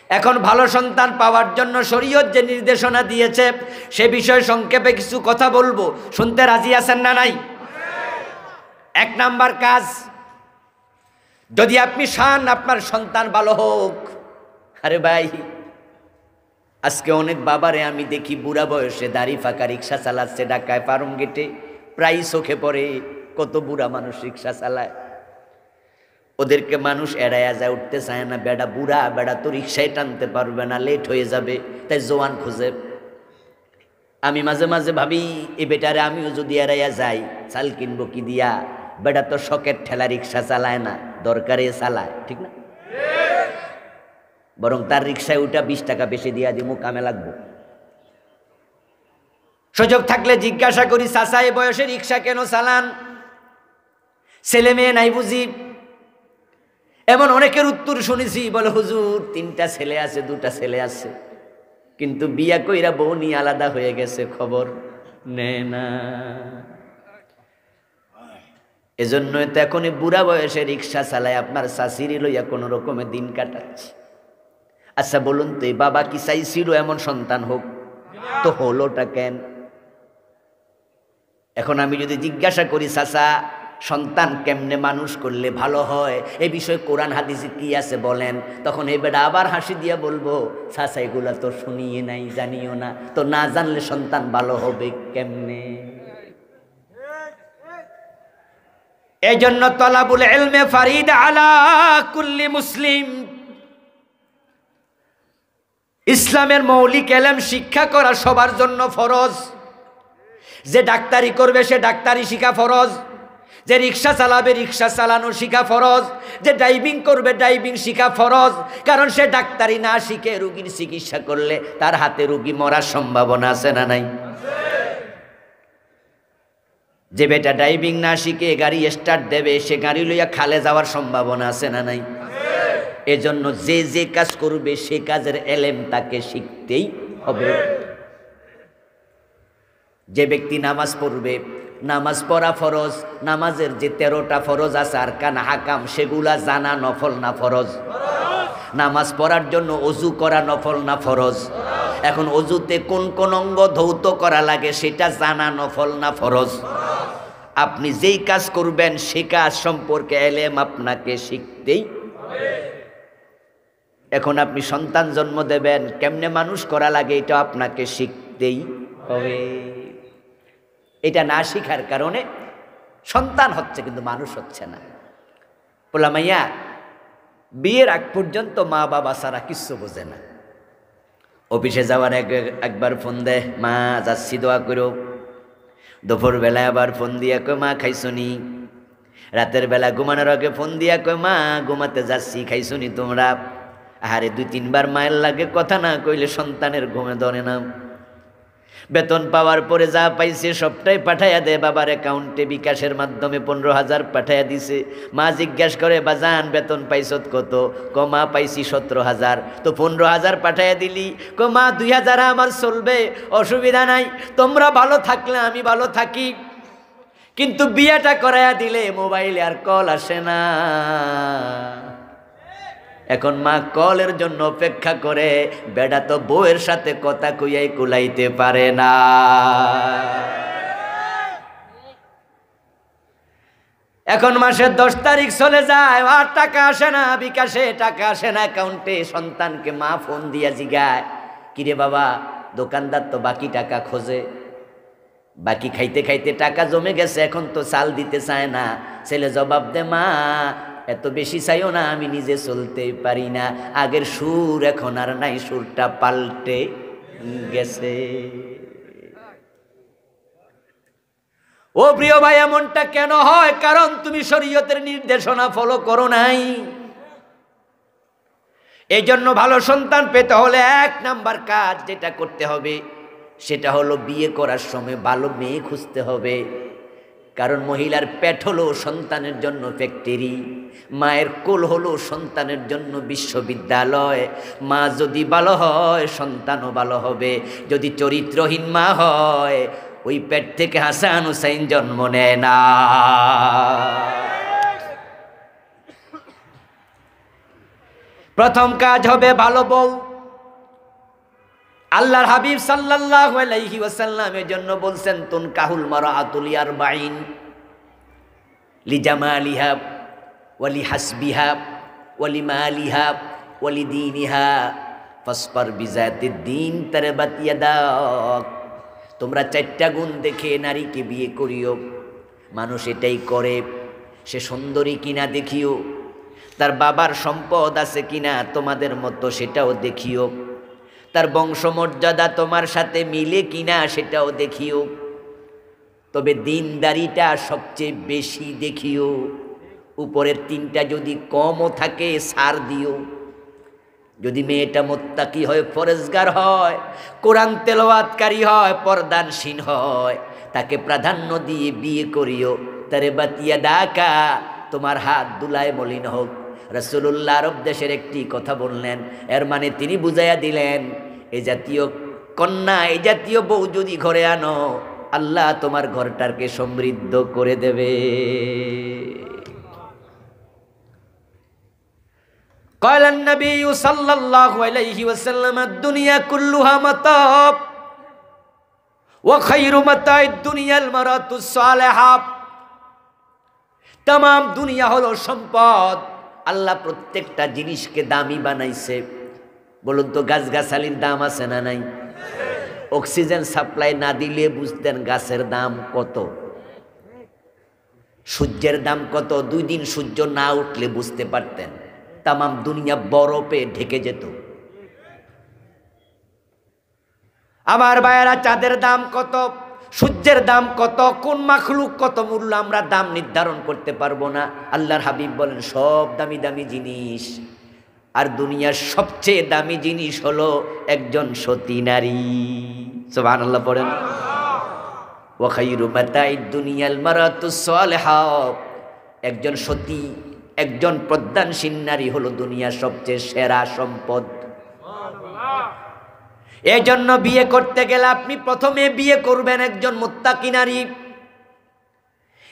এখন ভালো সন্তান পাওয়ার জন্য শরীয়ত যে নির্দেশনা দিয়েছে সে বিষয়ে সংক্ষেপে কিছু কথা বলবো, শুনতে রাজি আছেন না নাই? এক নাম্বার কাজ, যদি আপনি চান আপনার সন্তান ভালো হোক, আরে ভাই আজকে অনেক বাবারে আমি দেখি বুড়া বয়সে দাড়ি ফাঁকা রিক্সা চালাচ্ছে ঢাকায় ফার্ম গেটে, প্রায় চোখে পড়ে কত বুড়া মানুষ রিক্সা চালায়। ওদেরকে মানুষ এড়াইয়া যায়, উঠতে চায় না, বেড়া বুড়া, বেড়া তো রিক্সায় টানতে পারবে না, লেট হয়ে যাবে, তাই জোয়ান খুঁজে। আমি মাঝে মাঝে ভাবি এ বেটারে আমিও যদি এড়াইয়া যাই, চাল কিনবো কি দিয়া, বেটা তো শখের ঠেলা রিক্সা চালায় না, দরকারে চালায়, ঠিক না? বরং তার রিক্সায় উঠা 20 টাকা বেশি দিয়া দিমু, কামে লাগবো। সুযোগ থাকলে জিজ্ঞাসা করি, চাচা এ বয়সে রিক্সা কেন চালান? ছেলে মেয়ে নাই বুঝি? এমন অনেকের উত্তর শুনেছি, বলে হুজুর 3টা ছেলে আছে, 2টা ছেলে আছে, কিন্তু বিয়া কইরা বউ নিয়ে আলাদা হয়ে গেছে, খবর নে না। এজন্যই তো এখনই বুড়া বয়সে রিক্সা চালায় আপনার শাশুড়ি লইয়া কোনো রকমে দিন কাটাচ্ছে। আচ্ছা বলুন তো, এই বাবা কি চাইছিল এমন সন্তান হোক? তো হলোটা কেন? এখন আমি যদি জিজ্ঞাসা করি, চাচা সন্তান কেমনে মানুষ করলে ভালো হয়, এ বিষয়ে কোরআন হাদিসে কি আছে বলেন, তখন এই বেটা আবার হাসি দিয়া বলবো, চাচা এগুলা তো শুনিয়ে নাই, জানিও না, তো না জানলে সন্তান ভালো হবে কেমনে? এই জন্য তলাবুল ইলমে ফারিদ আলা কুল্লি মুসলিম, ইসলামের মৌলিক এলেম শিক্ষা করা সবার জন্য ফরজ। যে ডাক্তারি করবে সে ডাক্তারি শিখা ফরজ, যে রিক্সা চালাবে রিক্সা চালানো শিখা ফরজ, যে ড্রাইভিং করবে ড্রাইভিং শিখা ফরজ। কারণ সে ডাক্তারি না শিখে রোগীর চিকিৎসা করলে তার হাতে রোগী মরার সম্ভাবনা আছে না নাই? যে বেটা ড্রাইভিং না শিখে গাড়ি স্টার্ট দেবে, সে গাড়ি লইয়া খালে যাওয়ার সম্ভাবনা আছে না নাই? এজন্য যে যে কাজ করবে সে কাজের এলেম তাকে শিখতেই হবে। যে ব্যক্তি নামাজ পড়বে, নামাজ পড়া ফরজ, নামাজের যে 13টা ফরজ আছে আরকান হাকাম, সেগুলা জানা নফল না ফরজ? নামাজ পড়ার জন্য অজু করা নফল না ফরজ? এখন অজুতে কোন কোন অঙ্গ ধৌত করা লাগে সেটা জানা নফল না ফরজ? আপনি যেই কাজ করবেন সে কাজ সম্পর্কে এলেম আপনাকে শিখতেই হবে। এখন আপনি সন্তান জন্ম দেবেন, কেমনে মানুষ করা লাগে এটা আপনাকে শিখতেই হবে। এটা না শিখার কারণে সন্তান হচ্ছে কিন্তু মানুষ হচ্ছে না। পোলা মাইয়া বিয়ের আগ পর্যন্ত মা বাবা ছাড়া কিচ্ছু বোঝে না। অফিসে যাওয়ার একবার ফোন দেয়, মা যাচ্ছি দোয়া করো। দুপুর বেলায় আবার ফোন দিয়া কয়, মা খাইছনি? রাতের বেলা ঘুমানোর আগে ফোন দিয়া কয়, মা ঘুমাতে যাচ্ছি, খাইছনি তোমরা? আরে 2-3 বার মায়ের লাগে, কথা না কইলে সন্তানের ঘুমে ধরে না। বেতন পাওয়ার পরে যা পাইছে সবটাই পাঠাইয়া দেয় বাবার অ্যাকাউন্টে, বিকাশের মাধ্যমে 15,000 পাঠাইয়া দিছে। মা জিজ্ঞাসা করে, বাজান বেতন পাইছত কত? মা পাইছি 17,000। তো 15,000 পাঠাইয়া দিলি? মা 2,000 আমার চলবে, অসুবিধা নাই, তোমরা ভালো থাকলে আমি ভালো থাকি। কিন্তু বিয়েটা করাইয়া দিলে মোবাইলে আর কল আসে না। এখন মা কলের জন্য অপেক্ষা করে, বেটা তো বউয়ের সাথে কথা কইয়াই কুলাইতে পারে না। এখন মাসের 10 তারিখ চলে যায়, আর টাকা আসে না, বিকাশে টাকা আসে না অ্যাকাউন্টে। সন্তানকে মা ফোন দিয়া জিগায়, কিরে বাবা, দোকানদার তো বাকি টাকা খোঁজে, বাকি খাইতে খাইতে টাকা জমে গেছে, এখন তো চাল দিতে চায় না। ছেলে জবাব দে, মা এত বেশি চাইও না, আমি নিজে চলতে পারি না। আগের সুর এখন আর নাই, সুরটা পাল্টে গেছে। ও প্রিয় ভাই, এমনটা কেন হয়? কারণ তুমি শরীয়তের নির্দেশনা ফলো করো নাই। এই জন্য ভালো সন্তান পেতে হলে 1 নাম্বার কাজ যেটা করতে হবে সেটা হলো বিয়ে করার সময় ভালো মেয়ে খুঁজতে হবে। কারণ মহিলার পেট হলো সন্তানের জন্য ফ্যাক্টরি, মায়ের কোল হলো সন্তানের জন্য বিশ্ববিদ্যালয়। মা যদি ভালো হয় সন্তানও ভালো হবে, যদি চরিত্রহীন মা হয় ওই পেট থেকে হাসান হুসাইন জন্ম নেয় না। প্রথম কাজ হবে ভালো বউ। আল্লাহর হাবিব সাল্লাল্লাহু আলাইহি ওয়াসাল্লামের জন্য বলছেন তুনকাহুল মারআতুল আরবাঈন লিজামালিহা ওয়া লিহাসবিহা ওয়া লিমালিহা ওয়া লিদীনিহা ফাসফার বিযাতিদ দ্বীন তারবাত ইয়াদাক। তোমরা 4টা গুণ দেখে নারীকে বিয়ে করিও। মানুষ এটাই করে, সে সুন্দরী কিনা দেখিও, তার বাবার সম্পদ আছে কিনা তোমাদের মতো সেটাও দেখিও, তার বংশমর্যাদা তোমার সাথে মিলে কিনা সেটাও দেখিও, তবে দিনদারিটা সবচেয়ে বেশি দেখিও। উপরের 3টা যদি কমও থাকে ছাড় দিও। যদি মেয়েটা মুত্তাকি হয়, ফরজগার হয়, কোরআন তেলাওয়াতকারী হয়, পর্দানশীন হয়, তাকে প্রাধান্য দিয়ে বিয়ে করিও। তারে বাতিয়া ডাকা, তোমার হাত দুলায় মলিন হোক। রাসূলুল্লাহ আরব দেশের একটি কথা বললেন, এর মানে তিনি বুঝাইয়া দিলেন এই জাতীয় কন্যা, এই জাতীয় বউ যদি ঘরে আনো আল্লাহ তোমার ঘরটাকে সমৃদ্ধ করে দেবে। قال النبي صلى الله عليه وسلم الدنيا كلها متاع وخير متاع الدنيا المرأة الصالحة। तमाम দুনিয়া হলো সম্পদ। আল্লাহ প্রত্যেকটা জিনিসকে দামি বানাইছে। বলুন তো গাছগাছালির দাম আছে না নাই? অক্সিজেন সাপ্লাই না দিলে বুঝতেন গাছের দাম কত, সূর্যের দাম কত। 2 দিন সূর্য না উঠলে বুঝতে পারতেন। तमाम दुनिया बरफे ढेके जेत। आमार भाइयेरा चाँदेर दाम कत, सूर्যের दाम कत, कोन माखलुक कत मूल्य आमरा दाम निर्धारण करते पारबो ना। आल्लाहर हाबिब बोलेन सब दामी दामी जिनिस, आर दुनियार सबचेये दामी जिनिस हलो एकजन सती नारी। सुबहानाल्लाह पड़ेन। वा खायरु माताइद दुनियाल मारातुस सालिहा। एकजन सती, একজন প্রজ্ঞানশীল নারী হলো দুনিয়ার সবচেয়ে সেরা সম্পদ। এই জন্য বিয়ে করতে গেলে আপনি প্রথমে বিয়ে করবেন একজন মুত্তাকি নারী।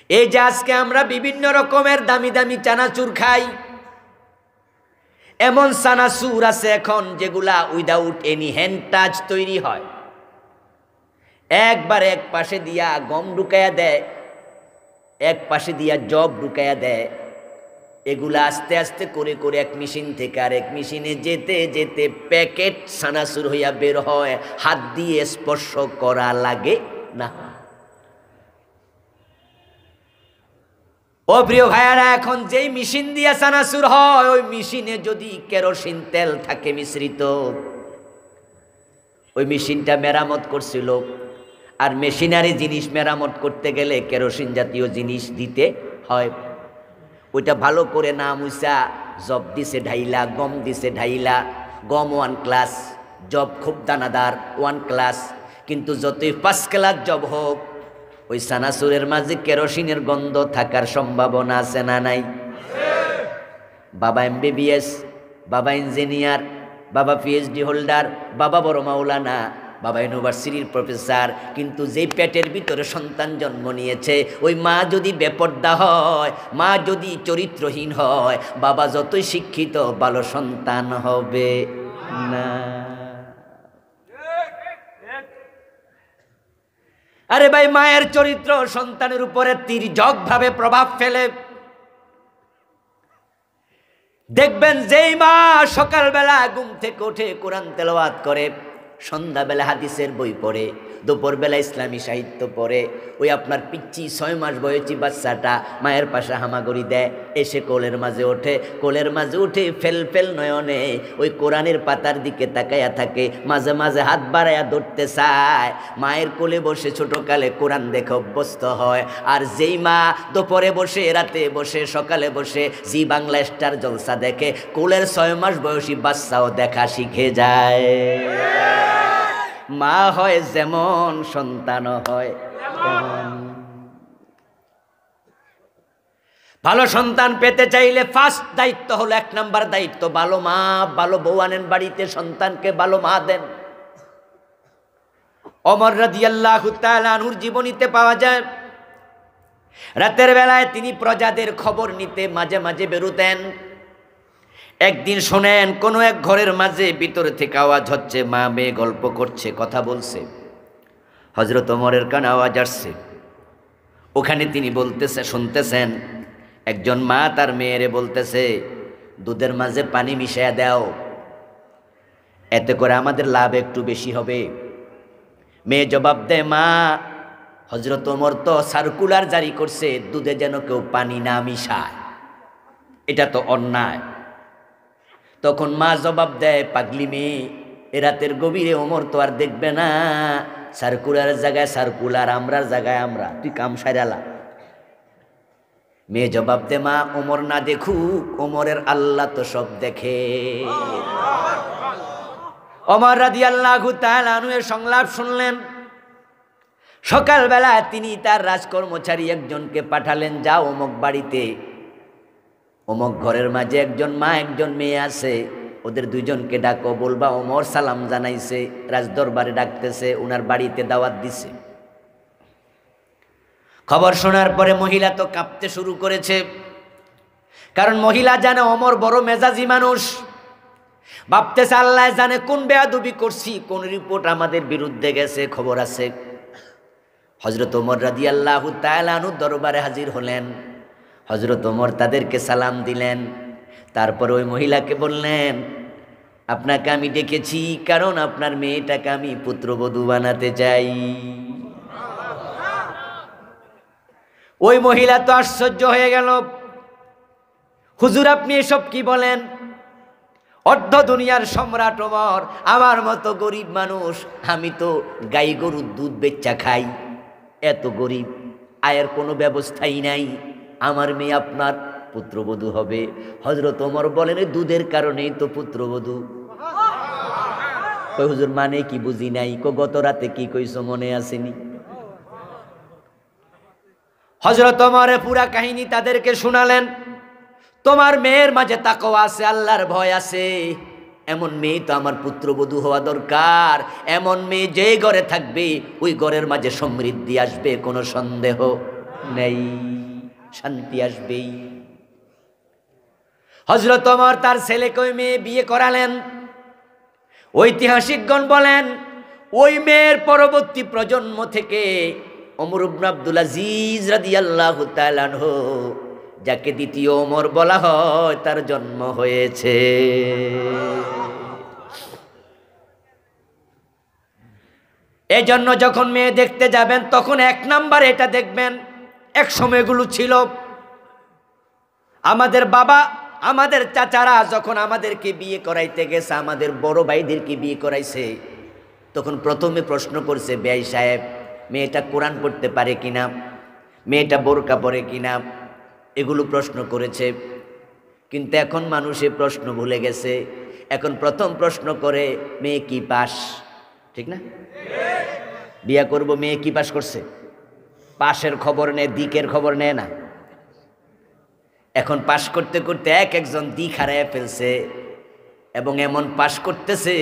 এই যে আজকে আমরা বিভিন্ন রকমের দামি দামি চানাচুর খাই, এমন চানাচুর আছে এখন যেগুলা উইদাউট এনি হ্যান্ড টাচ তৈরি হয়। একবার এক পাশে দিয়া গম ঢুকাইয়া দেয়, এক পাশে দিয়া জব ঢুকাইয়া দেয়। এগুলা আস্তে আস্তে করে করে এক মেশিন থেকে আরেক মেশিনে যেতে যেতে প্যাকেট সানাসুর হইয়া বের হয়, হাত দিয়ে স্পর্শ করা লাগে না। ও প্রিয় ভাইয়ারা, এখন যেই মেশিন দিয়ে সানাসুর হয় ওই মেশিনে যদি কেরোসিন তেল থাকে মিশ্রিত, ওই মেশিনটা মেরামত করছিল। আর মেশিনারি জিনিস মেরামত করতে গেলে কেরোসিন জাতীয় জিনিস দিতে হয়। ওইটা ভালো করে না মুছা জব দিছে ঢাইলা, গম দিছে ঢাইলা। গম 1 ক্লাস, জব খুব দানাদার 1 ক্লাস। কিন্তু যতই 5 ক্লাস জব হোক, ওই সানাসুরের মাঝে কেরোসিনের গন্ধ থাকার সম্ভাবনা আছে না নাই? বাবা MBBS, বাবা ইঞ্জিনিয়ার, বাবা PhD হোল্ডার, বাবা বড় মাওলানা, বাবা ইউনিভার্সিটির প্রফেসর, কিন্তু যেই পেটের ভিতরে সন্তান জন্ম নিয়েছে ওই মা যদি বেপর্দা হয়, মা যদি চরিত্রহীন হয়, বাবা যতই শিক্ষিত ভালো সন্তান হবে না। আরে ভাই, মায়ের চরিত্র সন্তানের উপরে তির্যকভাবে প্রভাব ফেলে। দেখবেন যেই মা সকালবেলা ঘুম থেকে উঠে কোরআন তেলাওয়াত করে, সন্ধ্যাবেলা হাদিসের বই পড়ে, দুপুরবেলা ইসলামী সাহিত্য পড়ে। ওই আপনার পিচ্চি 6 মাস বয়সী বাচ্চাটা মায়ের পাশে হামাগুড়ি দেয়, এসে কোলের মাঝে ওঠে, কোলের মাঝে উঠে ফেল ফেল নয়নে ওই কোরআনের পাতার দিকে তাকায়া থাকে, মাঝে মাঝে হাত বাড়ায়া ধরতে চায়। মায়ের কোলে বসে ছোটকালে কোরআন দেখে অভ্যস্ত হয়। আর যেই মা দুপুরে বসে, রাতে বসে, সকালে বসে জি বাংলা স্টার জলসা দেখে, কোলের 6 মাস বয়সী বাচ্চাও দেখা শিখে যায়। মা হয় যেমন, সন্তান হয় তেমন। ভালো সন্তান পেতে চাইলে ফার্স্ট দায়িত্ব হলো, 1 নাম্বার দায়িত্ব, ভালো মা, ভালো বউ আনেন বাড়িতে, সন্তানকে ভালো মা দেন। ওমর রাদিয়াল্লাহু তাআলা আনহুর জীবনীতে পাওয়া যায়, রাতের বেলায় তিনি প্রজাদের খবর নিতে মাঝে মাঝে বেরোতেন। একদিন শোনেন কোনো এক ঘরের মাঝে ভিতরে থেকে আওয়াজ হচ্ছে, মা মেয়ে গল্প করছে, কথা বলছে। হযরত ওমরের কানে আওয়াজ আসছে, ওখানে তিনি বলতেছে, শুনতেছেন একজন মা তার মেয়েরে বলতেছে, দুধের মাঝে পানি মিশিয়ে দাও, এতে করে আমাদের লাভ একটু বেশি হবে। মেয়ে জবাব দেয়, মা হযরত ওমর তো সার্কুলার জারি করছে দুধে যেন কেউ পানি না মিশায়, এটা তো অন্যায়। তখন মা জবাব দেয়, পাগলি মেয়ে, এ রাতের গভীরে ওমর তো আর দেখবে না, সার্কুলারের জায়গায় সার্কুলার, আমরার জায়গায় আমরা, তুই কাম সারালা। মেয়ে জবাব দে, মা ওমর না দেখুক, ওমরের আল্লাহ তো সব দেখে। ওমর রাদিয়াল্লাহু তাআলা আনহু এর সংলাপ শুনলেন। সকালবেলা তিনি তার রাজকর্মচারী একজনকে পাঠালেন, যাও অমুক বাড়িতে, অমুক ঘরের মাঝে একজন মা একজন মেয়ে আছে, ওদের দুইজনকে ডাকো, বলবা ওমর সালাম জানাইছে, রাজদরবারে ডাকতেছে, ওনার বাড়িতে দাওয়াত দিছে। খবর শোনার পরে মহিলা তো কাঁপতে শুরু করেছে, কারণ মহিলা জানে ওমর বড় মেজাজি মানুষ, ভাবতেছে আল্লাহ জানে কোন বেয়াদবি করছি, কোন রিপোর্ট আমাদের বিরুদ্ধে গেছে, খবর আছে। হযরত ওমর রাদিয়াল্লাহু তাআলা আনহু দরবারে হাজির হলেন। হযরত ওমর তাদেরকে সালাম দিলেন, তারপর ওই মহিলাকে বললেন, আপনাকে আমি ডেকেছি কারণ আপনার মেয়েটাকে আমি পুত্রবধূ বানাতে চাই। ওই মহিলা তো আশ্চর্য হয়ে গেল, হুজুর আপনি এসব কি বলেন? অর্ধ দুনিয়ার সম্রাট ওমর, আমার মতো গরিব মানুষ, আমি তো গাই গরুর দুধ বেচা খাই, এত গরিব, আয়ের কোনো ব্যবস্থাই নাই, আমার মেয়ে আপনার পুত্রবধূ হবে। হযরত ওমর বলেন, দুধের কারণেই তো পুত্রবধূ। কই হুজুর মানে কি বুঝি নাই, গত রাতে কি কইছো মনে আসেনি? হযরত ওমর পুরা কাহিনী তাদেরকে শোনালেন। তোমার মেয়ের মাঝে তাকওয়া আছে, আল্লাহর ভয় আছে, এমন মেয়ে তো আমার পুত্রবধূ হওয়া দরকার। এমন মেয়ে যে ঘরে থাকবে ওই ঘরের মাঝে সমৃদ্ধি আসবে, কোনো সন্দেহ নেই, শান্তি আসবেই। হযরত ওমর তার ছেলেকে ওই মেয়ে বিয়ে করালেন। ঐতিহাসিকগণ বলেন, ওই মেয়ের পরবর্তী প্রজন্ম থেকে ওমর ইবনে আব্দুল আজিজ রাদিয়াল্লাহু তাআলা আনহু, যাকে দ্বিতীয় ওমর বলা হয়, তার জন্ম হয়েছে। এই জন্য যখন মেয়ে দেখতে যাবেন তখন 1 নাম্বার এটা দেখবেন, এক সময়গুলো ছিল আমাদের বাবা, আমাদের চাচারা যখন আমাদেরকে বিয়ে করাইতে গেছে, আমাদের বড় ভাইদেরকে বিয়ে করাইছে, তখন প্রথমে প্রশ্ন করছে, বেয়াই সাহেব মেয়েটা কোরআন পড়তে পারে কিনা, মেয়েটা বোরকা পরে কিনা, এগুলো প্রশ্ন করেছে। কিন্তু এখন মানুষে প্রশ্ন ভুলে গেছে, এখন প্রথম প্রশ্ন করে মেয়ে কি পাস, ঠিক না? বিয়া করব, মেয়ে কি পাস করছে, পাশের খবর নেয়, দিকের খবর নেয় না। এখন পাস করতে করতে একজন দিক হারায় ফেলছে, এবং এমন পাস করতেছে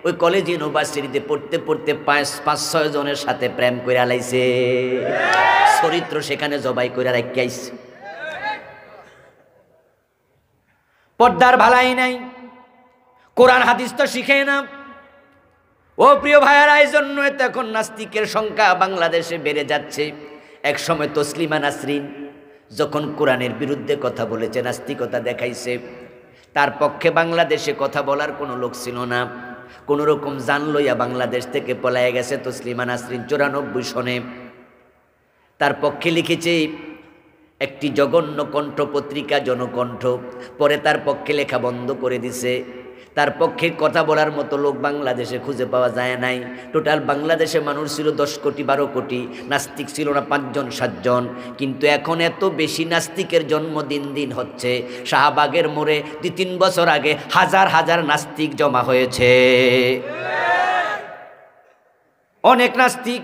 ওই কলেজ ইউনিভার্সিটিতে পড়তে পড়তে 5-6 জনের সাথে প্রেম করে আলাইছে, চরিত্র সেখানে জবাই করে রাখিয়াইছে। পর্দার ভালাই নাই, কোরআন হাদিস তো শিখে না। ও প্রিয় ভাইয়ারা, এই জন্য তো এখন নাস্তিকের সংখ্যা বাংলাদেশে বেড়ে যাচ্ছে। এক সময় তসলিমা নাসরিন যখন কোরআনের বিরুদ্ধে কথা বলেছে, নাস্তিকতা দেখাইছে, তার পক্ষে বাংলাদেশে কথা বলার কোনো লোক ছিল না। কোনো রকম জান লইয়া বাংলাদেশ থেকে পলায়ে গেছে তসলিমা নাসরিন 94 সনে। তার পক্ষে লিখেছে একটি জঘন্য কণ্ঠ পত্রিকা জনকণ্ঠ, পরে তার পক্ষে লেখা বন্ধ করে দিছে। তার পক্ষে কথা বলার মতো লোক বাংলাদেশে খুঁজে পাওয়া যায় নাই। টোটাল বাংলাদেশে মানুষ ছিল 10 কোটি 12 কোটি, নাস্তিক ছিল না 5 জন 7 জন। কিন্তু এখন এত বেশি নাস্তিকের জন্ম দিন দিন হচ্ছে। শাহবাগের মোড়ে 2-3 বছর আগে হাজার হাজার নাস্তিক জমা হয়েছে, অনেক নাস্তিক।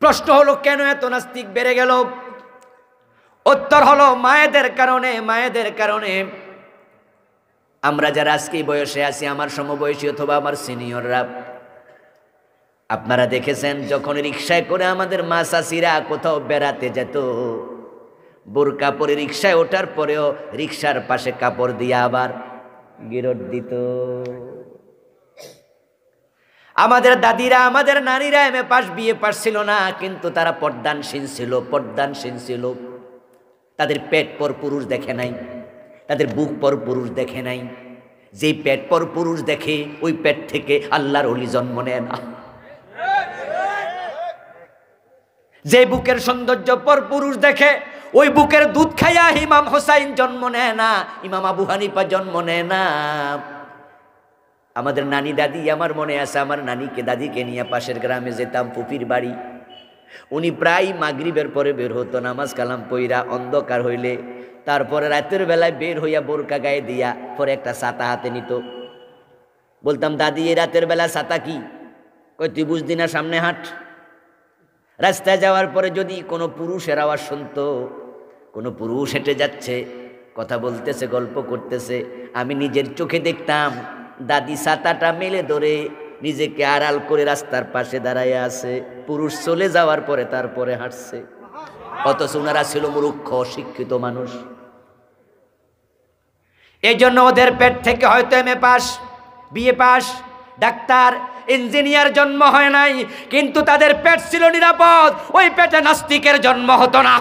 প্রশ্ন হলো কেন এত নাস্তিক বেড়ে গেল? উত্তর হলো মায়েদের কারণে। মায়েদের কারণে আমরা যারা আজকে বয়সে আছি, আমার সমবয়সী অথবা আমার সিনিয়ররা, আপনারা দেখেছেন যখন রিকশায় করে আমাদের মা চাচিরা কোথাও বেড়াতে যেত, বোরকা পরে রিকশায় ওঠার পরেও রিকশার পাশে কাপড় দিয়ে আবার গিরট দিত। আমাদের দাদিরা, আমাদের নারীরা এমএ পাস বিএ পাস ছিল না, কিন্তু তারা পর্দানশীল ছিল, পর্দানশীল ছিল। তাদের পেট পর পুরুষ দেখে নাই, তাদের বুক পর পুরুষ দেখে নাই। যেই পেট পর পুরুষ দেখে ওই পেট থেকে আল্লাহর ওলি জন্ম নেয় না। যে বুকের সৌন্দর্য পর পুরুষ দেখে ওই বুকের দুধ খাইয়া ইমাম হোসাইন জন্ম নেয় না, ইমাম আবু হানিফা জন্ম নেয় না। আমাদের নানি দাদি, আমার মনে আছে আমার নানিকে দাদিকে নিয়ে পাশের গ্রামে যেতাম, ফুপির বাড়ি। উনি প্রায় মাগরিবের পরে বের হতো, নামাজ কালাম পইরা অন্ধকার হইলে। তারপরে রাতের বেলায় বের হইয়া বোরকা গায়ে দিয়া পরে একটা ছাতা হাতে নিত। বলতাম দাদি এই রাতের বেলা ছাতা কি? কই তুই বুঝদি না, সামনে হাঁট। রাস্তায় যাওয়ার পরে যদি কোনো পুরুষের আওয়াজ শুনতো, কোনো পুরুষ হেঁটে যাচ্ছে, কথা বলতেছে, গল্প করতেছে, আমি নিজের চোখে দেখতাম দাদি ছাতাটা মেলে ধরে নিজেকে আড়াল করে রাস্তার পাশে দাঁড়ায় আছে। পুরুষ চলে যাওয়ার পরে তারপরে হাঁটছে। অথচ ওনারা ছিল মূর্খ অশিক্ষিত মানুষ। এই জন্য ওদের পেট থেকে হয়তো এমএ পাস, বিএ পাস, ডাক্তার, ইঞ্জিনিয়ার জন্ম হয় নাই, কিন্তু তাদের পেট ছিল নিরাপদ। ওই পেটে নাস্তিকের জন্ম হতো না।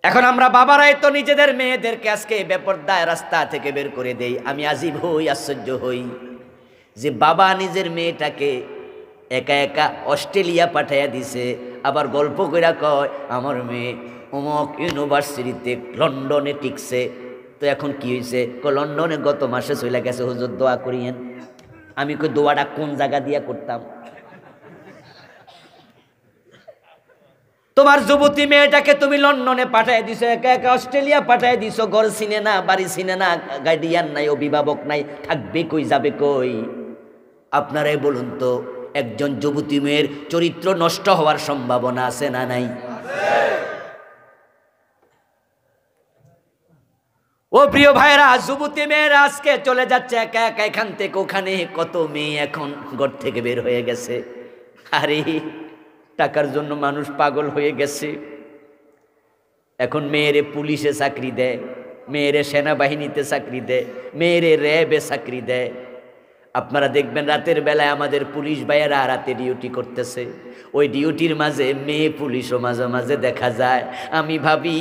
এখন আমরা বাবারাই তো নিজেদের মেয়েদেরকে আজকে বেপরদায় রাস্তা থেকে বের করে দেই। আমি আজিব হই, আশ্চর্য হই যে বাবা নিজের মেয়েটাকে একা একা অস্ট্রেলিয়া পাঠাইয়া দিছে, আবার গল্প কইরা কয় আমার মেয়ে অমুক ইউনিভার্সিটিতে লন্ডনে টিকছে। তো এখন কি হয়েছে? লন্ডনে গত মাসে চলে গেছে, হুজুর দোয়া করিয়েন। আমি কই দোয়াটা কোন জায়গা দিয়া করতাম? তোমার যুবতী মেয়েটাকে তুমি লন্ডনে পাঠাই দিছো, একা একা অস্ট্রেলিয়া পাঠাই দিছো। ঘর চিনে না, বাড়ি চিনে না, গার্ডিয়ান নাই, অভিভাবক নাই, থাকবে কই, যাবে কই? আপনারাই বলুন তো, একজন যুবতী মেয়ের চরিত্র নষ্ট হওয়ার সম্ভাবনা আছে না নাই? ও প্রিয় ভাইরা, যুবতী মেয়েরা আজকে চলে যাচ্ছে একা একা এখান থেকে ওখানে। কত মেয়ে এখন ঘর থেকে বের হয়ে গেছে। আরে টাকার জন্য মানুষ পাগল হয়ে গেছে। এখন মেয়েরে পুলিশে চাকরি দেয়, মেয়েরে সেনাবাহিনীতে চাকরি দেয়, মেয়েরে র্যাবে চাকরি দেয়। আপনারা দেখবেন রাতের বেলায় আমাদের পুলিশ ভাইয়েরা রাতে ডিউটি করতেছে, ওই ডিউটির মাঝে মেয়ে পুলিশও মাঝে মাঝে দেখা যায়। আমি ভাবি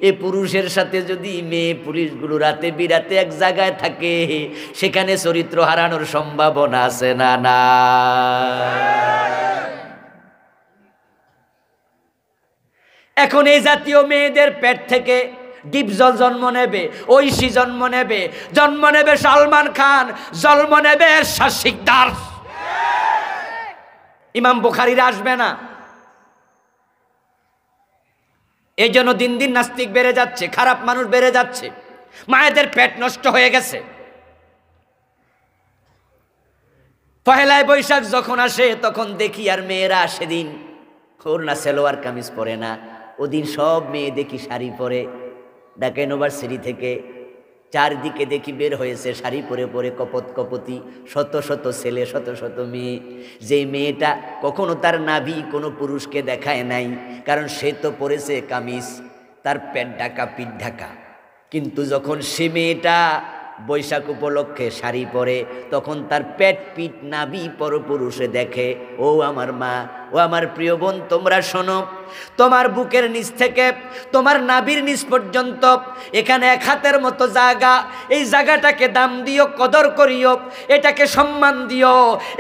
এ পুরুষের সাথে যদি মেয়ে পুলিশগুলো রাতে বিরাতে এক জায়গায় থাকে, সেখানে চরিত্র হারানোর সম্ভাবনা আছে না? না। এখন এই জাতীয় মেয়েদের পেট থেকে ডিপজল জন্ম নেবে, ঐশী জন্ম নেবে, জন্ম নেবে সালমান খান, জন্ম নেবে এরশাদ শিকদার। ইমাম বুখারীরা আসবে না। এই জন্য দিন দিন নাস্তিক বেড়ে যাচ্ছে, খারাপ মানুষ বেড়ে যাচ্ছে, মায়েদের পেট নষ্ট হয়ে গেছে। পহেলায় বৈশাখ যখন আসে তখন দেখি আর মেয়েরা সেদিন ওড়না সালোয়ার কামিজ পরে না, ওদিন সব মেয়ে দেখি শাড়ি পরে। ঢাকা ইউনিভার্সিটি থেকে চারদিকে দেখি বের হয়েছে শাড়ি পরে পরে কপত কপতি, শত শত ছেলে, শত শত মেয়ে। যে মেয়েটা কখনো তার নাভি কোনো পুরুষকে দেখায় নাই, কারণ সে তো পরেছে কামিজ, তার পেট ঢাকা, পিঠ ঢাকা। কিন্তু যখন সে মেয়েটা বৈশাখ উপলক্ষে শাড়ি পরে, তখন তার পেট পিঠ নাভি পরপুরুষে দেখে। ও আমার মা, ও আমার প্রিয় বোন, তোমরা শোনো, তোমার বুকের নিচ থেকে তোমার নাভির নিচ পর্যন্ত এখানে এক হাতের মতো জায়গা, এই জায়গাটাকে দাম দিও, কদর করিও, এটাকে সম্মান দিও।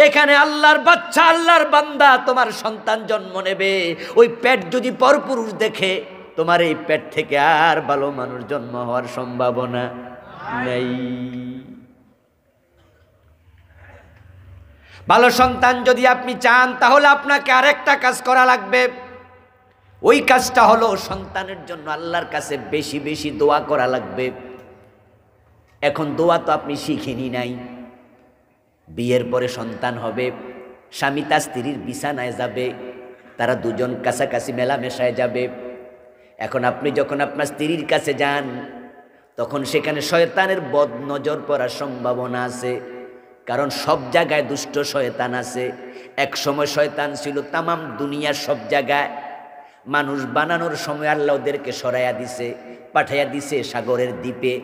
এখানে আল্লাহর বাচ্চা, আল্লাহর বান্দা তোমার সন্তান জন্ম নেবে। ওই পেট যদি পরপুরুষ দেখে, তোমার এই পেট থেকে আর ভালো মানুষ জন্ম হওয়ার সম্ভাবনা নাই। ভালো সন্তান যদি আপনি চান, তাহলে আপনাকে আরেকটা কাজ করা লাগবে। ওই কাজটা হলো সন্তানের জন্য আল্লাহর কাছে বেশি বেশি দোয়া করা লাগবে। এখন দোয়া তো আপনি শিখেনি নাই। বিয়ের পরে সন্তান হবে, স্বামী তার স্ত্রীর বিছানায় যাবে, তারা দুজন কাছাকাছি মেলামেশায় যাবে। এখন আপনি যখন আপনার স্ত্রীর কাছে যান, তখন সেখানে শয়তানের বদ নজর পড়ার সম্ভাবনা আছে। কারণ সব জায়গায় দুষ্ট শয়তান আছে। এক সময় শয়তান ছিল তামাম দুনিয়ার সব জায়গায়। মানুষ বানানোর সময় আল্লাহ ওদেরকে সরাইয়া দিছে, পাঠাইয়া দিছে সাগরের দ্বীপে।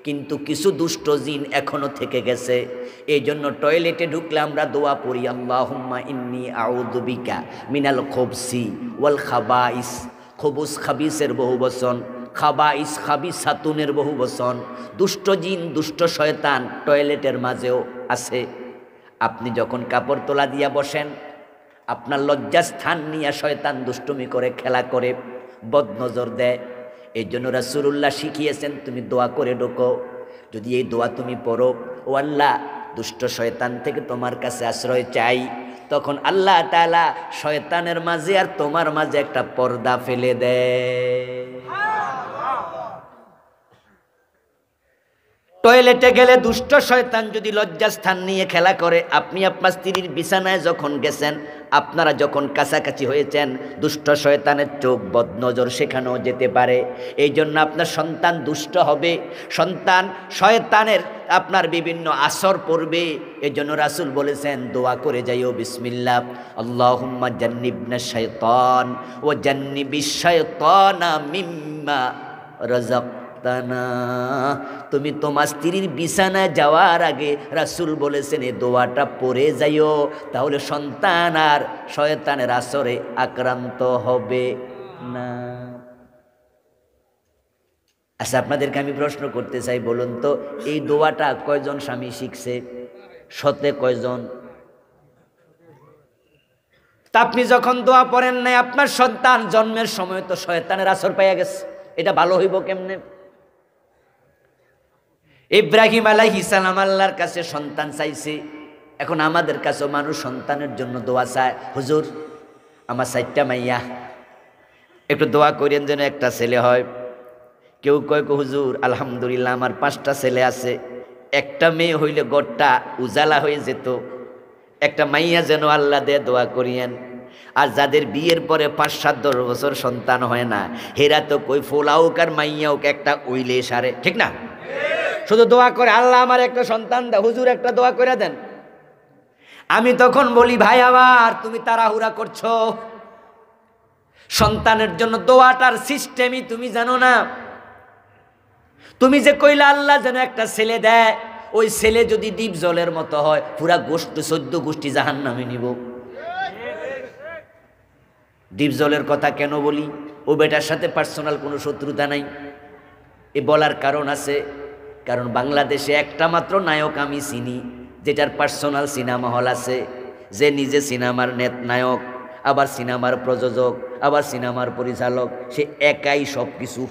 কিন্তু কিছু দুষ্ট জিন এখনো থেকে গেছে। এই জন্য টয়লেটে ঢুকলে আমরা দোয়া পড়ি, আল্লাহুম্মা ইন্নী আউযু বিকা মিনাল খুবসি ওয়াল খাবাইস। খবুস খাবিসের বহু বচন, খাবাইস খাবিসাতুনের বহু বচন। দুষ্ট জিন, দুষ্ট শয়তান টয়লেটের মাঝেও আছে। আপনি যখন কাপড় তোলা দিয়া বসেন, আপনার লজ্জাস্থান নিয়ে শয়তান দুষ্টুমি করে, খেলা করে, বদনজর দেয়। এই জন্য রাসূলুল্লাহ শিখিয়েছেন, তুমি দোয়া করে ঢোকো। যদি এই দোয়া তুমি পড়ো, ও আল্লাহ, দুষ্ট শয়তান থেকে তোমার কাছে আশ্রয় চাই, তখন আল্লাহ তাআলা শয়তানের মাঝে আর তোমার মাঝে একটা পর্দা ফেলে দেয়। টয়লেটে গেলে দুষ্ট শয়তান যদি লজ্জাস্থান নিয়ে খেলা করে, আপনি আপনার স্ত্রীর বিছানায় যখন গেছেন, আপনারা যখন কাছাকাছি হয়েছেন, দুষ্ট শয়তানের চোখ বদনজর সেখানেও যেতে পারে। এই জন্য আপনার সন্তান দুষ্ট হবে, সন্তান শয়তানের আপনার বিভিন্ন আসর পড়বে। এই জন্য রাসূল বলেছেন, দোয়া করে যাইও, বিসমিল্লাহ আল্লাহুম্মা জান্নিবনা শাইতান ও জান্নিবিশ শাইতানা মিম্মা রাযাক। তুমি তোমার স্ত্রীর বিছানায় যাওয়ার আগে রাসূল বলেছেন এই দোয়াটা পড়ে যাইও, তাহলে সন্তান আর শয়তানের আসরে আক্রান্ত হবে না। আচ্ছা, আপনাদেরকে আমি প্রশ্ন করতে চাই, বলুন তো, এই দোয়াটা কয়জন স্বামী শিখছে? শতে কয়জন? তা আপনি যখন দোয়া পড়েন নাই, আপনার সন্তান জন্মের সময় তো শয়তানের আসর পাইয়া গেছে, এটা ভালো হইব কেমনে? ইব্রাহিম আলাইহিস সালাম আল্লাহর কাছে সন্তান চাইছে। এখন আমাদের কাছেও মানুষ সন্তানের জন্য দোয়া চায়, হুজুর আমার 4টা মাইয়া, একটু দোয়া করেন যেন একটা ছেলে হয়। কেউ কয়, হুজুর আলহামদুলিল্লাহ আমার 5টা ছেলে আছে, একটা মেয়ে হইলে গড়টা উজালা হয়ে যেত, একটা মাইয়া যেন আল্লাহ দে, দোয়া করিয়েন। আর যাদের বিয়ের পরে 5-7-10 বছর সন্তান হয় না, হেরা তো কই ফোলাউক আর মাইয়াউক একটা উইলে সারে, ঠিক না? শুধু দোয়া করে, আল্লাহ আমার একটা সন্তান দাও, হুজুর একটা দোয়া করে দেন। আমি তখন বলি, ভাই আমার, তুমি তাড়াহুড়া করছো, সন্তানের জন্য দোয়াটার সিস্টেমই তুমি জানো না। তুমি যে কইলা আল্লাহ যেন একটা ছেলে দেয়, ওই ছেলে যদি দ্বীপ জলের মতো হয়, পুরা গোষ্ঠী 14 গোষ্ঠী জাহান্নামে নিব। দ্বীপ জলের কথা কেন বলি? ও বেটার সাথে পার্সোনাল কোনো শত্রুতা নাই। এ বলার কারণ আছে, কারণ বাংলাদেশে একটা মাত্র নায়ক আমি চিনি, যেটার পার্সোনাল সিনেমা হল আছে, যে নিজে সিনেমার নায়ক, আবার সিনেমার প্রযোজক, আবার সিনেমার পরিচালক, সে একাই সব কিছু।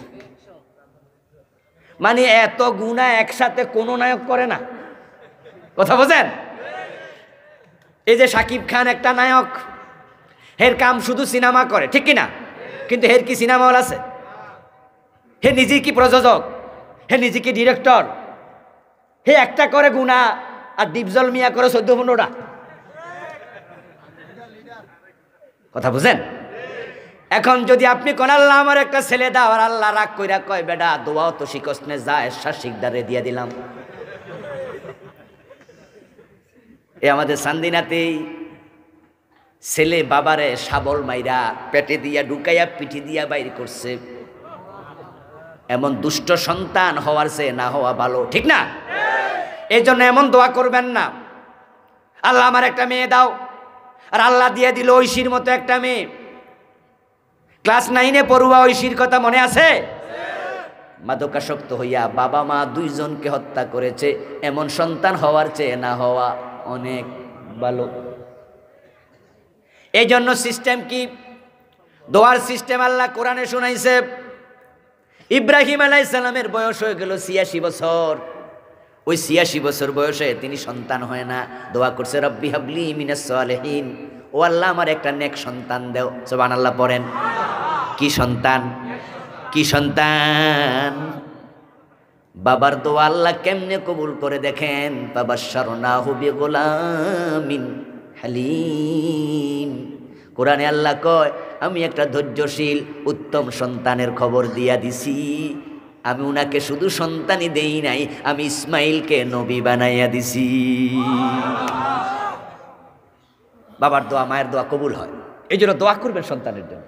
মানে এত গুণা একসাথে কোনো নায়ক করে না, কথা বোঝেন? এই যে শাকিব খান একটা নায়ক, হের কাম শুধু সিনেমা করে, ঠিক কিনা? কিন্তু হের কি সিনেমা হল আছে? হে নিজে কি প্রযোজক, হে নিজে কি ডিরেক্টর? হে একটা করে গুণা, আর ডিপজল মিয়া করে 14-15টা। কথা বুঝেন? এখন যদি আপনি কোন আল্লাহ আমার একটা ছেলে দাও, আর আল্লাহ রাগ কইরা কয়, বেটা দোয়াও তো শিখসনে, যা এরশাদ শিকদারে দিয়ে দিলাম। এ আমাদের সান্দিনাতেই ছেলে বাবারে শাবল মাইরা পেটে দিয়া ঢুকাইয়া পিঠি দিয়া বাইর করছে। এমন দুষ্ট সন্তান হওয়ার চেয়ে না হওয়া ভালো, ঠিক না? এই জন্য এমন দোয়া করবেন না, আল্লাহ আমার একটা মেয়ে দাও, আর আল্লাহ দিয়ে দিল ঐশীর মতো একটা মেয়ে। ক্লাস 9-এ পড়ুয়া ঐশীর কথা মনে আছে? মাদকাসক্ত হইয়া বাবা মা দুইজনকে হত্যা করেছে। এমন সন্তান হওয়ার চেয়ে না হওয়া অনেক ভালো। এই জন্য সিস্টেম কি? দোয়ার সিস্টেম আল্লাহ কোরআনে শুনাইছে। ইব্রাহিম আলাইহিস সালামের বয়স হয়ে গেল 86 বছর। ওই 86 বছর বয়সে তিনি সন্তান হয় না, দোয়া করছে রব্বি হাবলি মিনাস সালিহিন, ও আল্লাহ আমার একটা নেক সন্তান দাও। সুবহানাল্লাহ পড়েন। কি সন্তান? কি সন্তান? বাবার দোয়া আল্লাহ কেমনে কবুল করে দেখেন। ফাবাশশারনাহু বিগুলামিন হালিম। কোরআনে আল্লাহ কয় আমি একটা ধৈর্যশীল উত্তম সন্তানের খবর দিয়া দিছি। আমি উনাকে শুধু সন্তানই দেই নাই, আমি ইসমাইলকে নবী বানাইয়া দিছি। বাবার দোয়া মায়ের দোয়া কবুল হয়, এই জন্য দোয়া করবেন সন্তানের জন্য।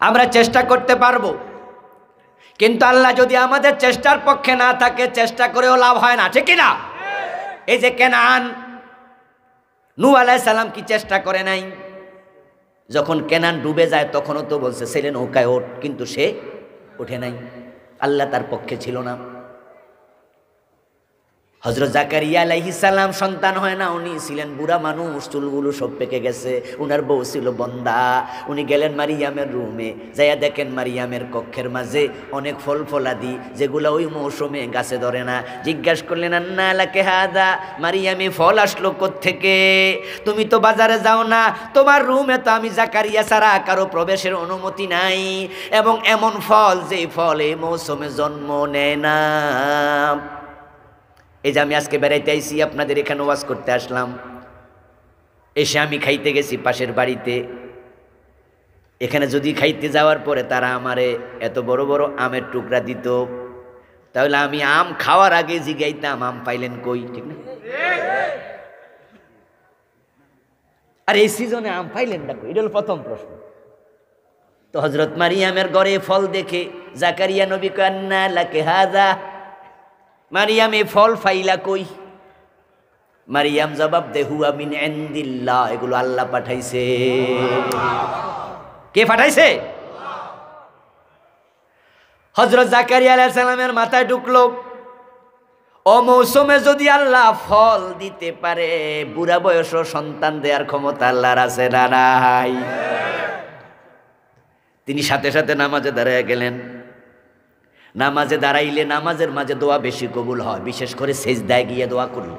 আমরা চেষ্টা করতে পারবো, কিন্তু আল্লাহ যদি আমাদের চেষ্টার পক্ষে না থাকে, চেষ্টা করেও লাভ হয় না, ঠিক কিনা? এই যে কেনান, নূহ আলাইহিস সালাম কি চেষ্টা করে নাই? যখন কেনান ডুবে যায় তখনও তো বলছে ছেলে নৌকায় ওঠ, কিন্তু সে ওঠে নাই, আল্লাহ তার পক্ষে ছিল না। হযরত জাকারিয়া আলাইহিস সালাম সন্তান হয় না, উনি ছিলেন বুড়া মানুষ, চুলগুলো সব পেকে গেছে, উনার বউ ছিল বন্দা। উনি গেলেন মারিয়ামের রুমে, যাইয়া দেখেন মারিয়ামের কক্ষের মাঝে অনেক ফল ফলাদি, যেগুলো ওই মৌসুমে গাছে ধরে না। জিজ্ঞাস করলেন আন্না লাকে হাদা, মারিয়ামে ফল আসলো কোত্থেকে? তুমি তো বাজারে যাও না, তোমার রুমে তো আমি জাকারিয়া ছাড়া কারো প্রবেশের অনুমতি নাই, এবং এমন ফল যেই ফল এই মৌসুমে জন্ম নেয় না। এই যে আমি আজকে বেড়াইতে আইছি, আপনাদের এখানে ওয়াজ করতে আসলাম, এসে আমি খাইতে গেছি পাশের বাড়িতে। এখানে যদি খাইতে যাওয়ার পরে তারা আমারে এত বড় বড় আমের টুকরা দিত, তাহলে আমি আম খাওয়ার আগে জিগাইতাম আম পাইলেন কই, ঠিক না? আর এই সিজনে আম পাইলেন না কই, এটা হল প্রথম প্রশ্ন। তো হযরত মারিয়ামের ঘরে ফল দেখে জাকারিয়া নবী কয় আন্না লাকে হাযা, মারিয়াম এ ফল ফাইলা কই? মারিয়াম জবাব দে হুয়া মিন ইনদিল্লাহ, এগুলো আল্লাহ পাঠাইছে। কে পাঠাইছে? হযরত জাকারিয়া আলাইহিস সালামের মাথায় ঢুকলো, ও মৌসুমে যদি আল্লাহ ফল দিতে পারে, বুড়া বয়সও সন্তান দেওয়ার ক্ষমতা আল্লাহর আছে না নাই? তিনি সাথে সাথে নামাজে দাঁড়ায় গেলেন। নামাজে দাঁড়াইলে নামাজের মাঝে দোয়া বেশি কবুল হয়, বিশেষ করে সেজদায় গিয়ে দোয়া করল।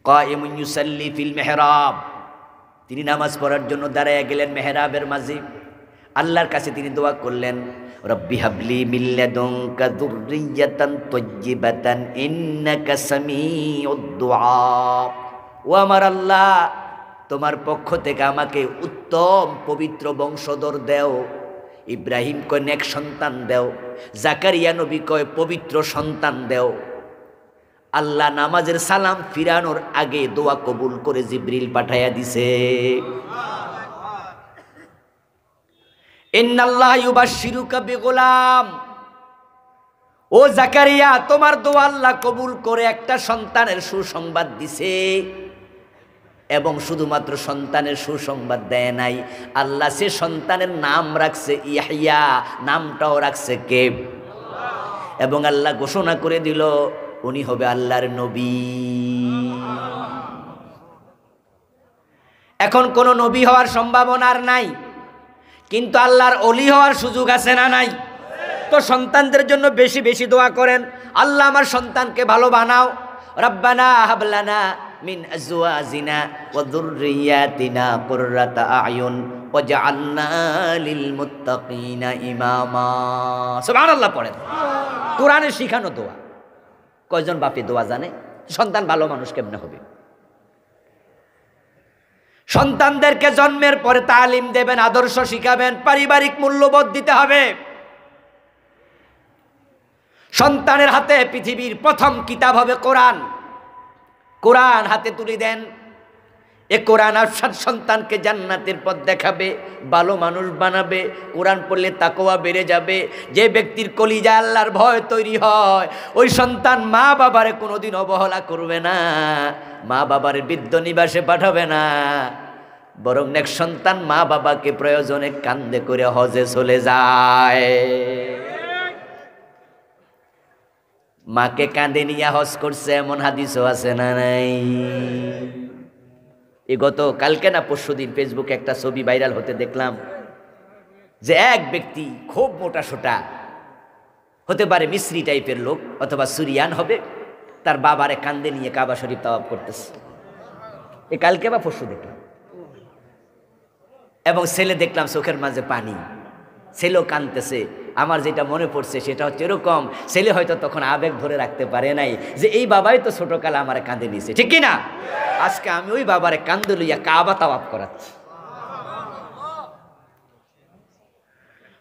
কায়েমুন ইউসাল্লি ফিল মেহরাব, তিনি নামাজ পড়ার জন্য দাঁড়ায় গেলেন মেহরাবের মাঝে। আল্লাহর কাছে তিনি দোয়া করলেন রব্বি হাবলি মিন লাদুনকা যুররিয়াতান তাইয়্যিবাতান ইন্নাকা সামিউদ দুআ। ও আমার আল্লাহ, তোমার পক্ষ থেকে আমাকে উত্তম পবিত্র বংশধর দেও। ইব্রাহিম কয় নেক সন্তান দেও, জাকারিয়া নবী কয় পবিত্র সন্তান দেও। আল্লাহ নামাজের সালাম ফিরানোর আগে দোয়া কবুল করে জিবরিল পাঠাইয়া দিছে। ইন্নাল্লাহ ইউবাশশিরুকা বিগুলাম, ও জাকারিয়া তোমার দোয়া আল্লাহ কবুল করে একটা সন্তানের সুসংবাদ দিছে। এবং শুধুমাত্র সন্তানের সুসংবাদ দেয় নাই, আল্লাহ সে সন্তানের নাম রাখছে ইয়াহইয়া, নামটাও রাখছে কে? এবং আল্লাহ ঘোষণা করে দিল উনি হবে আল্লাহর নবী। এখন কোন নবী হওয়ার সম্ভাবনা আর নাই, কিন্তু আল্লাহর ওলি হওয়ার সুযোগ আছে না নাই? তো সন্তানদের জন্য বেশি বেশি দোয়া করেন, আল্লাহ আমার সন্তানকে ভালো বানাও। রব্বানা হাবলানা মিন আজওয়াজিনা ওয়া যুররিয়াতিনা কুররাতা আয়ুন ওয়াজআলনা লিল মুত্তাকিনা ইমামা। সুবহানাল্লাহ পড়েন। কোরআনে শিখানো দোয়া। কয়জন বাপে দোয়া জানে? সন্তান ভালো মানুষ কেমনে হবে? সন্তানদেরকে জন্মের পরে তালিম দেবেন, আদর্শ শিখাবেন, পারিবারিক মূল্যবোধ দিতে হবে। সন্তানের হাতে পৃথিবীর প্রথম কিতাব হবে কোরআন। কোরআন হাতে তুলে দেন, এ কোরআন আফসার সন্তানকে জান্নাতের পথ দেখাবে, ভালো মানুষ বানাবে। কোরআন পড়লে তাকওয়া বেড়ে যাবে। যে ব্যক্তির কলিজায় আল্লাহর ভয় তৈরি হয়, ওই সন্তান মা বাবারে কোনোদিন অবহেলা করবে না, মা বাবার বৃদ্ধ নিবাসে পাঠাবে না, বরং নেক সন্তান মা বাবাকে প্রয়োজনে কান্দে করে হজে চলে যায়। মাকে কাঁদে নিয়ে হজ করছে এমন হাদিসও আছে না নাই? এই গত কালকে না পরশুদিন ফেসবুকে একটা ছবি ভাইরাল হতে দেখলাম, যে এক ব্যক্তি খুব মোটা সোটা, হতে পারে মিস্রি টাইপের লোক অথবা সুরিয়ান হবে, তার বাবারে কান্দে নিয়ে কাবা শরীফ তাওয়াফ করতেছে। এ কালকে বা পরশু দেখলাম। এবং ছেলে দেখলাম চোখের মাঝে পানি, ছেলেও কাঁদতেছে। আমার যেটা মনে পড়ছে সেটা হচ্ছে এরকম, ছেলে হয়তো তখন আবেগ ধরে রাখতে পারে নাই যে এই বাবাই তো ছোটকালে আমার কাঁদে নিয়েছে, ঠিক কিনা? আজকে আমি ওই বাবারে কান্দে লইয়া কাবা তাওয়াফ করাচ্ছি।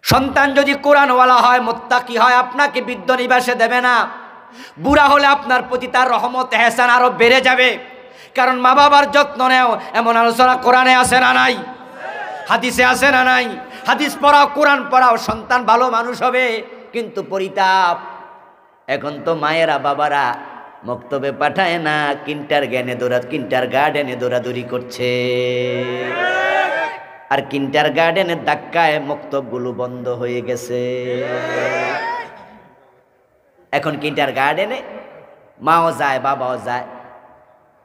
সন্তান যদি কোরআনওয়ালা হয়, মুত্তাকি হয়, আপনাকে বৃদ্ধ নিবাসে দেবে না। বুড়া হলে আপনার প্রতি তার রহমত এহসান আরো বেড়ে যাবে। কারণ মা বাবার যত্ন নেও এমন আলোচনা কোরআনে আছে না নাই? হাদিসে আছে না নাই? হাদিস পড়াও, কোরআন পড়াও, সন্তান ভালো মানুষ হবে। কিন্তু পরিতাপ, এখন তো মায়েরা বাবারা মক্তবে পাঠায় না, কিন্টার গার্ডেনে দৌড়াদৌড়ি করছে। আর কিন্টার গার্ডেনের ধাক্কায় মক্তবগুলো বন্ধ হয়ে গেছে। এখন কিন্টার গার্ডেনে মাও যায় বাবাও যায়,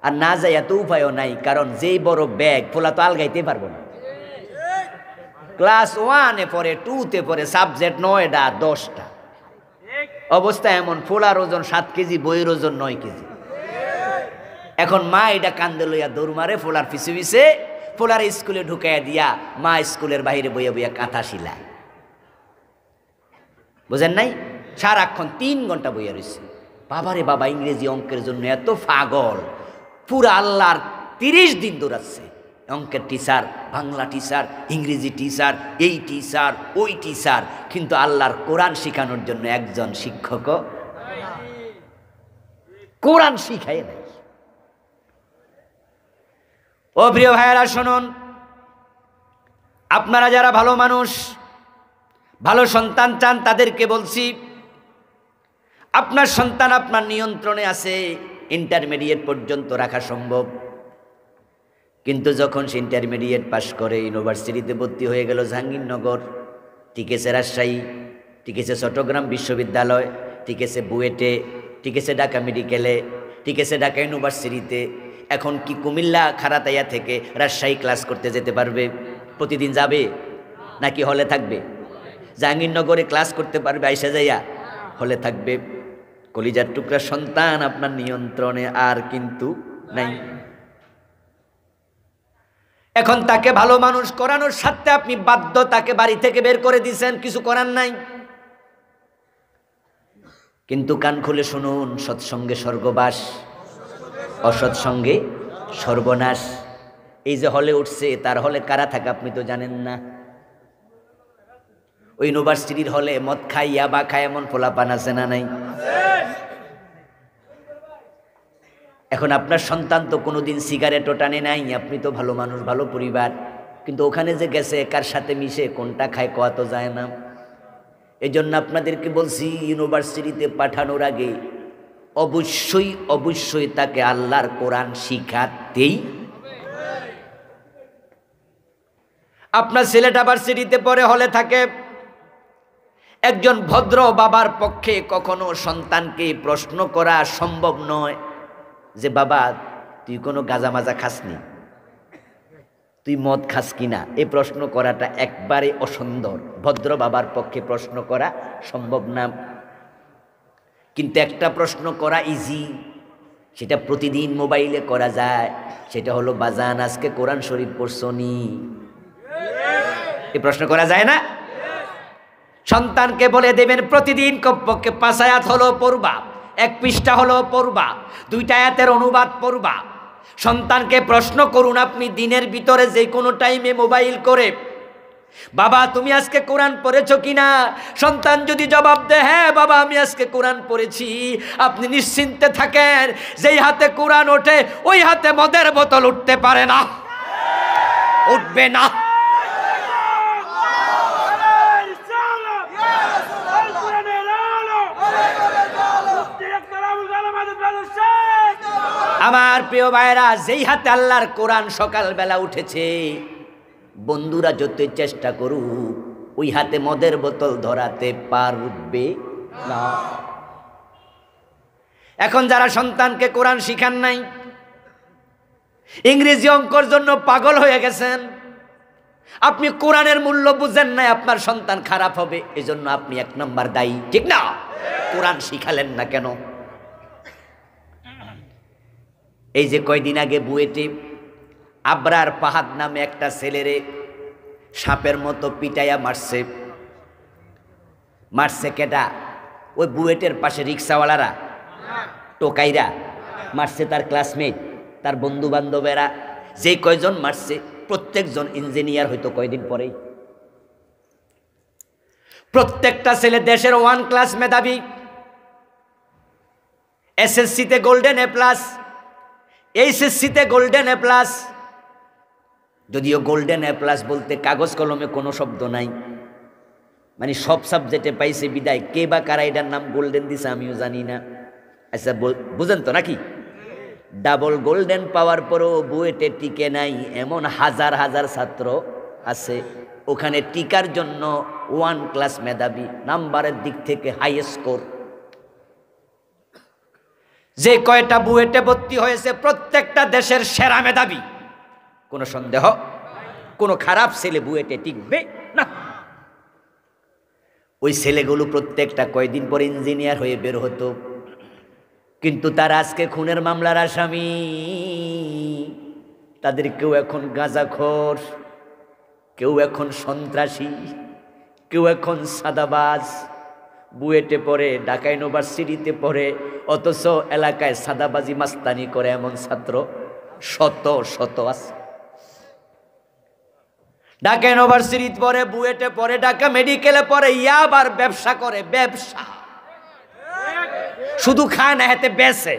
আর না যায় এত উপায়ও নাই। কারণ যেই বড় ব্যাগ, ফোলা তো আলগাইতে পারবো না। ক্লাস 1-এ পড়ে, 2-তে পড়ে, সাবজেক্ট 9টা 10টা, অবস্থা এমন। ফোলার ওজন 7 কেজি, বইয়ের ওজন 9 কেজি। এখন মা এটা কান্দে লইয়া দৌড় মারে ফোলার পিছে পিছে, ফোলার স্কুলে ঢুকাইয়া দিয়া মা স্কুলের বাইরে বইয়া বইয়া কাঁথা শিলা। বুঝেন নাই? সারাক্ষণ 3 ঘন্টা বইয়া রয়েছে। বাবারে বাবা, ইংরেজি অঙ্কের জন্য এত পাগল, পুরা আল্লাহর 30 দিন দৌড়াচ্ছে। অঙ্কের টিচার, বাংলা টিচার, ইংরেজি টিচার, এই টিচার ওই টিচার, কিন্তু আল্লাহর কোরআন শিখানোর জন্য একজন শিক্ষক কোরআন শিখায় নাই। ও প্রিয় ভাইয়েরা শুনুন, আপনারা যারা ভালো মানুষ, ভালো সন্তান চান, তাদেরকে বলছি, আপনার সন্তান আপনার নিয়ন্ত্রণে আছে, ইন্টারমিডিয়েট পর্যন্ত রাখা সম্ভব। কিন্তু যখন সে ইন্টারমিডিয়েট পাশ করে, ইউনিভার্সিটিতে ভর্তি হয়ে গেল জাহাঙ্গীরনগর, টিকেছে রাজশাহী, টিকেছে চট্টগ্রাম বিশ্ববিদ্যালয়, টিকেছে বুয়েটে, টিকেছে ঢাকা মেডিকেলে, টিকেছে ঢাকা ইউনিভার্সিটিতে, এখন কি কুমিল্লা খারাতাইয়া থেকে রাজশাহী ক্লাস করতে যেতে পারবে? প্রতিদিন যাবে নাকি হলে থাকবে? জাহাঙ্গীরনগরে ক্লাস করতে পারবে আইসা যাইয়া? হলে থাকবে। কলিজার টুকরা সন্তান আপনার নিয়ন্ত্রণে আর কিন্তু নাই। এখন তাকে ভালো মানুষ করানোর সাথে আপনি বাধ্য, তাকে বাড়ি থেকে বের করে দিয়েছেন, কিছু করার নাই। কিন্তু কান খুলে শুনুন, সৎসঙ্গে স্বর্গবাস, অসৎসঙ্গে সর্বনাশ। এই যে হলে উঠছে, তার হলে কারা থাকে আপনি তো জানেন না। ওই ইউনিভার্সিটির হলে মদ খাই, ইয়াবা খায়, এমন পোলাপান আছে না নাই? এখন আপনার সন্তান তো কোনোদিন সিগারেটও টানে নাই, আপনি তো ভালো মানুষ, ভালো পরিবার, কিন্তু ওখানে যে গেছে কার সাথে মিশে কোনটা খায় কোয়া তো যায় না। এই জন্য আপনাদেরকে বলছি, ইউনিভার্সিটিতে পাঠানোর আগে অবশ্যই অবশ্যই তাকে আল্লাহর কোরআন শিখাতেই। আপনার ছেলেটা ভার্সিটিতে পড়ে, হলে থাকে, একজন ভদ্র বাবার পক্ষে কখনো সন্তানকে প্রশ্ন করা সম্ভব নয় যে বাবা তুই কোনো গাঁজা মাজা খাসনি, তুই মদ খাস কিনা। এই প্রশ্ন করাটা একবারে অসুন্দর, ভদ্র বাবার পক্ষে প্রশ্ন করা সম্ভব না। কিন্তু একটা প্রশ্ন করা ইজি, সেটা প্রতিদিন মোবাইলে করা যায়। সেটা হলো, বাজান আজকে কোরআন শরীফ পড়ছনি? এই প্রশ্ন করা যায় না? সন্তানকে বলে দেবেন প্রতিদিন কমপক্ষে 5 আয়াত হলো পড়বা, 1 পৃষ্ঠা হলো পড়বা, 2টা আয়াতের অনুবাদ পড়বা। সন্তানকে প্রশ্ন করুন আপনি দিনের ভিতরে যে কোনো টাইমে মোবাইল করে, বাবা তুমি আজকে কোরআন পড়েছো কিনা? সন্তান যদি জবাব দেয় হ্যাঁ বাবা আমি আজকে কোরআন পড়েছি, আপনি নিশ্চিন্তে থাকেন, যেই হাতে কোরআন ওঠে ওই হাতে মদের বোতল উঠতে পারে না, উঠবে না। আমার প্রিয় ভাইরা, যেই হাতে আল্লাহর কোরআন সকালবেলা উঠেছে, বন্ধুরা যতই চেষ্টা করুক ওই হাতে মদের বোতল ধরাতে পারবে না। এখন যারা সন্তানকে কোরআন শিখান নাই, ইংরেজি অঙ্কর জন্য পাগল হয়ে গেছেন, আপনি কোরআনের মূল্য বুঝেন নাই, আপনার সন্তান খারাপ হবে, এজন্য আপনি 1 নম্বর দায়ী, ঠিক না? কোরআন শিখালেন না কেন? এই যে কয়দিন আগে বুয়েটে আবরার পাহাদ নামে একটা ছেলেরে সাপের মতো পিটাইয়া মারছে কেটা? ওই বুয়েটের পাশে রিক্সাওয়ালারা, টোকাইরা মারছে, তার ক্লাসমেট, তার বন্ধু বান্ধবেরা, যে কয়জন মারছে প্রত্যেকজন ইঞ্জিনিয়ার হয়তো কয়দিন পরেই। প্রত্যেকটা ছেলে দেশের 1 ক্লাস মেধাবী, এসএসসিতে গোল্ডেন এ প্লাস, এইচএসসিতে গোল্ডেন এ প্লাস। যদিও গোল্ডেন এ প্লাস বলতে কাগজ কলমে কোনো শব্দ নাই, মানে সব সাবজেক্টে পাইছে বিদায়, কে বা কারা এটার নাম গোল্ডেন দিছে আমিও জানি না। আচ্ছা বুঝেন তো নাকি? ডাবল গোল্ডেন পাওয়ার পরও বুয়েটে টিকে নাই এমন হাজার হাজার ছাত্র আছে। ওখানে টিকার জন্য 1 ক্লাস মেধাবী, নাম্বারের দিক থেকে হাই স্কোর। যে কয়টা বুয়েটে ভর্তি হয়েছে প্রত্যেকটা দেশের সেরা মেধাবী, কোনো সন্দেহ? কোনো খারাপ ছেলে বুয়েটে টিকবে না। ওই ছেলেগুলো প্রত্যেকটা কয়দিন পর ইঞ্জিনিয়ার হয়ে বের হতো, কিন্তু তারা আজকে খুনের মামলার আসামি। তাদের কেউ এখন গাঁজাখোর, কেউ এখন সন্ত্রাসী, কেউ এখন সাদাবাজ। বুয়েটে পড়ে, ঢাকা ইউনিভার্সিটিতে পড়ে, অথচ এলাকায় সাদাবাজি মাস্তানি করে এমন ছাত্র শত শত আছে। ঢাকা ইউনিভার্সিটিতে পড়ে, বুয়েটে পড়ে, ঢাকা মেডিকেলে পড়ে, ইয়াবার ব্যবসা করে, ব্যবসা শুধু খায় না, হাতে বেচে।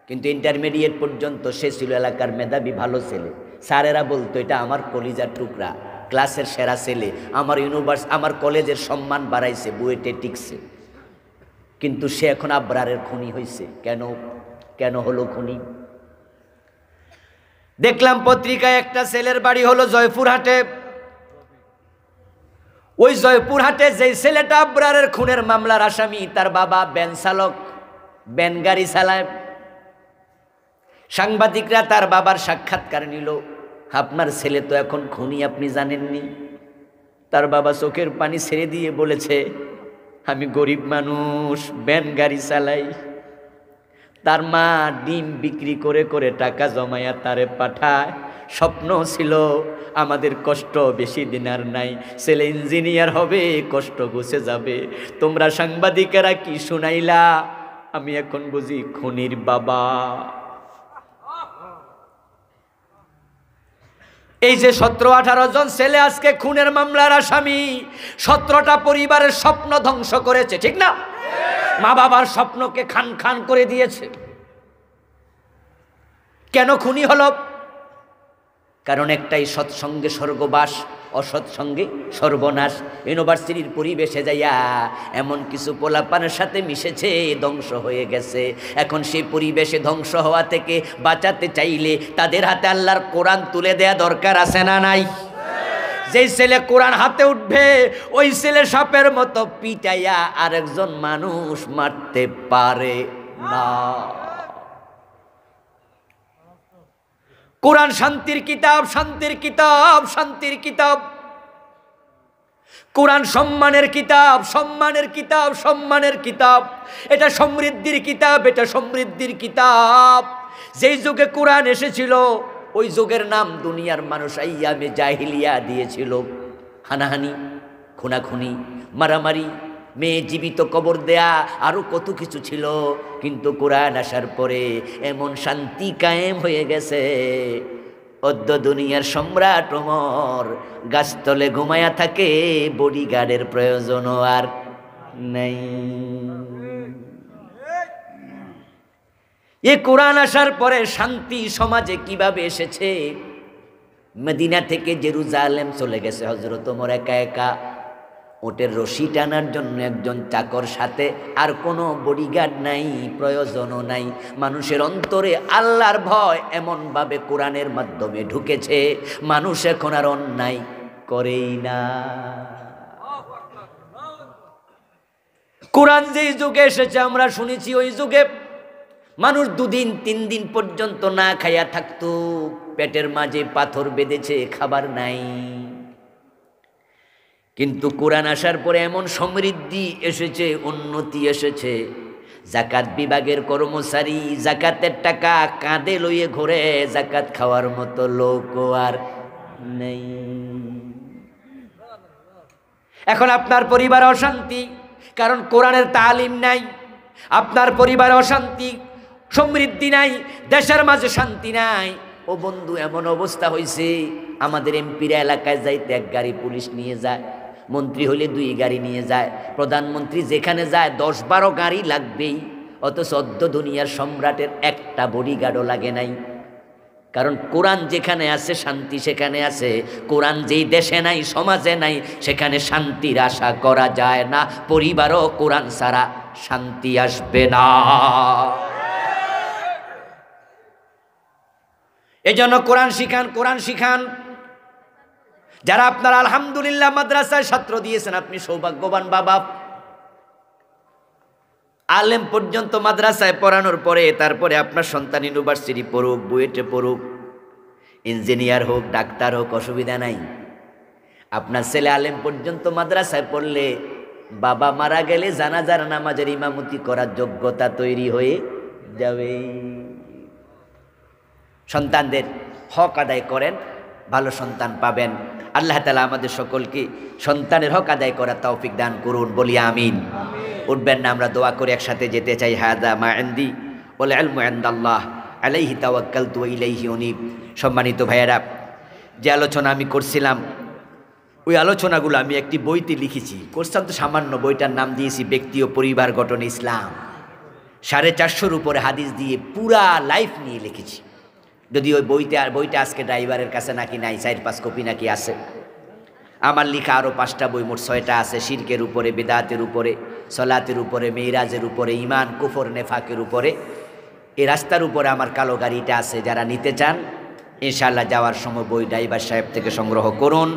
কিন্তু ইন্টারমিডিয়েট পর্যন্ত সে ছিল এলাকার মেধাবী, ভালো ছেলে। স্যারেরা বলতো এটা আমার কলিজার টুকরা, ক্লাসের সেরা ছেলে, আমার কলেজের সম্মান বাড়াইছে, বুয়েটে টিকছে। কিন্তু সে এখন আবরারের খুনি হয়েছে। কেন হলো খুনি? দেখলাম পত্রিকায় একটা ছেলের বাড়ি হলো জয়পুরহাটে। ওই জয়পুরহাটে যে ছেলেটা আবরারের খুনের মামলার আসামি, তার বাবা ভ্যান চালক, ভ্যান গাড়ি চালায়। সাংবাদিকরা তার বাবার সাক্ষাৎকার নিল। আপনার ছেলে তো এখন খুনি, আপনি জানেননি? তার বাবা চোখের পানি ছেড়ে দিয়ে বলেছে, আমি গরিব মানুষ, ভ্যান গাড়ি চালাই। তার মা ডিম বিক্রি করে করে টাকা জমায়া তারে পাঠায়। স্বপ্ন ছিল আমাদের কষ্ট বেশি দিন আর নাই, ছেলে ইঞ্জিনিয়ার হবে, কষ্ট ঘুচে যাবে। তোমরা সাংবাদিকেরা কি শুনাইলা? আমি এখন বুঝি খুনির বাবা। এই যে 17-18 জন ছেলে আজকে খুনের মামলার আসামি, 17টা পরিবারের স্বপ্ন ধ্বংস করেছে, ঠিক না? মা বাবার স্বপ্নকে খান খান করে দিয়েছে। কেন খুনি হলো? কারণ একটাই, সৎসঙ্গে স্বর্গবাস, অসৎসঙ্গে সর্বনাশ। ইউনিভার্সিটির পরিবেশে যাইয়া এমন কিছু পোলাপানের সাথে মিশেছে, ধ্বংস হয়ে গেছে। এখন সেই পরিবেশে ধ্বংস হওয়া থেকে বাঁচাতে চাইলে তাদের হাতে আল্লাহর কোরআন তুলে দেয়া দরকার আছে না নাই? যেই ছেলে কোরআন হাতে উঠবে ওই ছেলে সাপের মতো পিটাইয়া আরেকজন মানুষ মারতে পারে না। কোরআন শান্তির কিতাব, শান্তির কিতাব, শান্তির কিতাব। কোরআন সম্মানের কিতাব, সম্মানের কিতাব, সম্মানের কিতাব। এটা সমৃদ্ধির কিতাব, এটা সমৃদ্ধির কিতাব। যেই যুগে কোরআন এসেছিল ওই যুগের নাম দুনিয়ার মানুষ আইয়ামে জাহিলিয়া দিয়েছিল। হানাহানি, খুনাখুনি, মারামারি, মেয়ে জীবিত কবর দেয়া, আরো কত কিছু ছিল। কিন্তু কোরআন আসার পরে এমন শান্তি কায়েম হয়ে গেছে, অদ্য দুনিয়ার সম্রাট ওমর গাছতলে ঘুমায়া থাকে, বডিগার্ডের প্রয়োজনও আর নাই। এ কোরআন আসার পরে শান্তি সমাজে কিভাবে এসেছে? মদিনা থেকে জেরুজালেম চলে গেছে হযরত ওমর একা একা। ওটের রশি টানার জন্য একজন চাকর সাথে, আর কোনো বডিগার্ড নাই, প্রয়োজনও নাই। মানুষের অন্তরে আল্লাহর ভয় এমনভাবে কোরআনের মাধ্যমে ঢুকেছে, মানুষ এখন আর অন্যায় করেই না। কোরআন যেই যুগে এসেছে আমরা শুনেছি, ওই যুগে মানুষ 2 দিন 3 দিন পর্যন্ত না খাইয়া থাকতো, পেটের মাঝে পাথর বেঁধেছে, খাবার নাই। কিন্তু কোরআন আসার পরে এমন সমৃদ্ধি এসেছে, উন্নতি এসেছে। জাকাত বিভাগের কর্মচারী জাকাতের টাকা কাঁধে লইয়ে ঘুরে, জাকাত খাওয়ার মতো লোকও আর নেই। এখন আপনার পরিবার অশান্তি, কারণ কোরআনের তালিম নাই। আপনার পরিবার অশান্তি, সমৃদ্ধি নাই, দেশের মাঝে শান্তি নাই। ও বন্ধু, এমন অবস্থা হয়েছে, আমাদের এমপিরা এলাকায় যাইতে 1 গাড়ি পুলিশ নিয়ে যায়, মন্ত্রী হলে 2 গাড়ি নিয়ে যায়, প্রধানমন্ত্রী যেখানে যায় 10-12 গাড়ি লাগবেই। অথচ অদ্য দুনিয়ার সম্রাটের একটা বডিগার্ডও লাগে নাই। কারণ কোরআন যেখানে আছে শান্তি সেখানে আছে। কোরআন যেই দেশে নাই, সমাজে নাই, সেখানে শান্তির আশা করা যায় না। পরিবারও কোরআন ছাড়া শান্তি আসবে না। এজন্য কোরআন শিখান, কোরআন শিখান। যারা আপনারা আলহামদুলিল্লাহ মাদ্রাসায় ছাত্র দিয়েছেন, আপনি সৌভাগ্যবান বাবা। আলেম পর্যন্ত মাদ্রাসায় পড়ানোর পরে তারপরে আপনার সন্তান ইউনিভার্সিটি পড়ুক, বুয়েটে পড়ুক, ইঞ্জিনিয়ার হোক, ডাক্তার হোক, অসুবিধা নাই। আপনার ছেলে আলেম পর্যন্ত মাদ্রাসায় পড়লে বাবা মারা গেলে জানাজার নামাজের ইমামতি করার যোগ্যতা তৈরি হয়ে যাবে। সন্তানদের হক আদায় করেন, ভালো সন্তান পাবেন। আল্লাহ তাআলা আমাদের সকলকে সন্তানের হক আদায় করার তৌফিক দান করুন, বলি আমিন। উঠবেন না, আমরা দোয়া করে একসাথে যেতে চাই। হাদা মা ইনদি ওয়াল ইলমু ইনদাল্লাহ আলাইহি তাওয়াক্কালতু ওয়া ইলাইহি উনীব। সম্মানিত ভাইয়েরা, যে আলোচনা আমি করছিলাম, ওই আলোচনাগুলো আমি একটি বইতে লিখেছি। করছিলাম তো সামান্য, বইটার নাম দিয়েছি ব্যক্তি ও পরিবার গঠন ইসলাম। 450-র উপরে হাদিস দিয়ে পুরা লাইফ নিয়ে লিখেছি। যদি ওই বইটা আজকে ড্রাইভারের কাছে নাকি নাই, 4-5 কপি নাকি আছে। আমার লেখা আরও 5টা বই, মোট 6টা আছে। শিরকের উপরে, বিদআতের উপরে, সলাতের উপরে, মেরাজের উপরে, ঈমান, কুফর, নেফাকের উপরে। এই রাস্তার উপরে আমার কালো গাড়িটা আছে। যারা নিতে চান ইনশাআল্লাহ যাওয়ার সময় বই ড্রাইভার সাহেব থেকে সংগ্রহ করুন।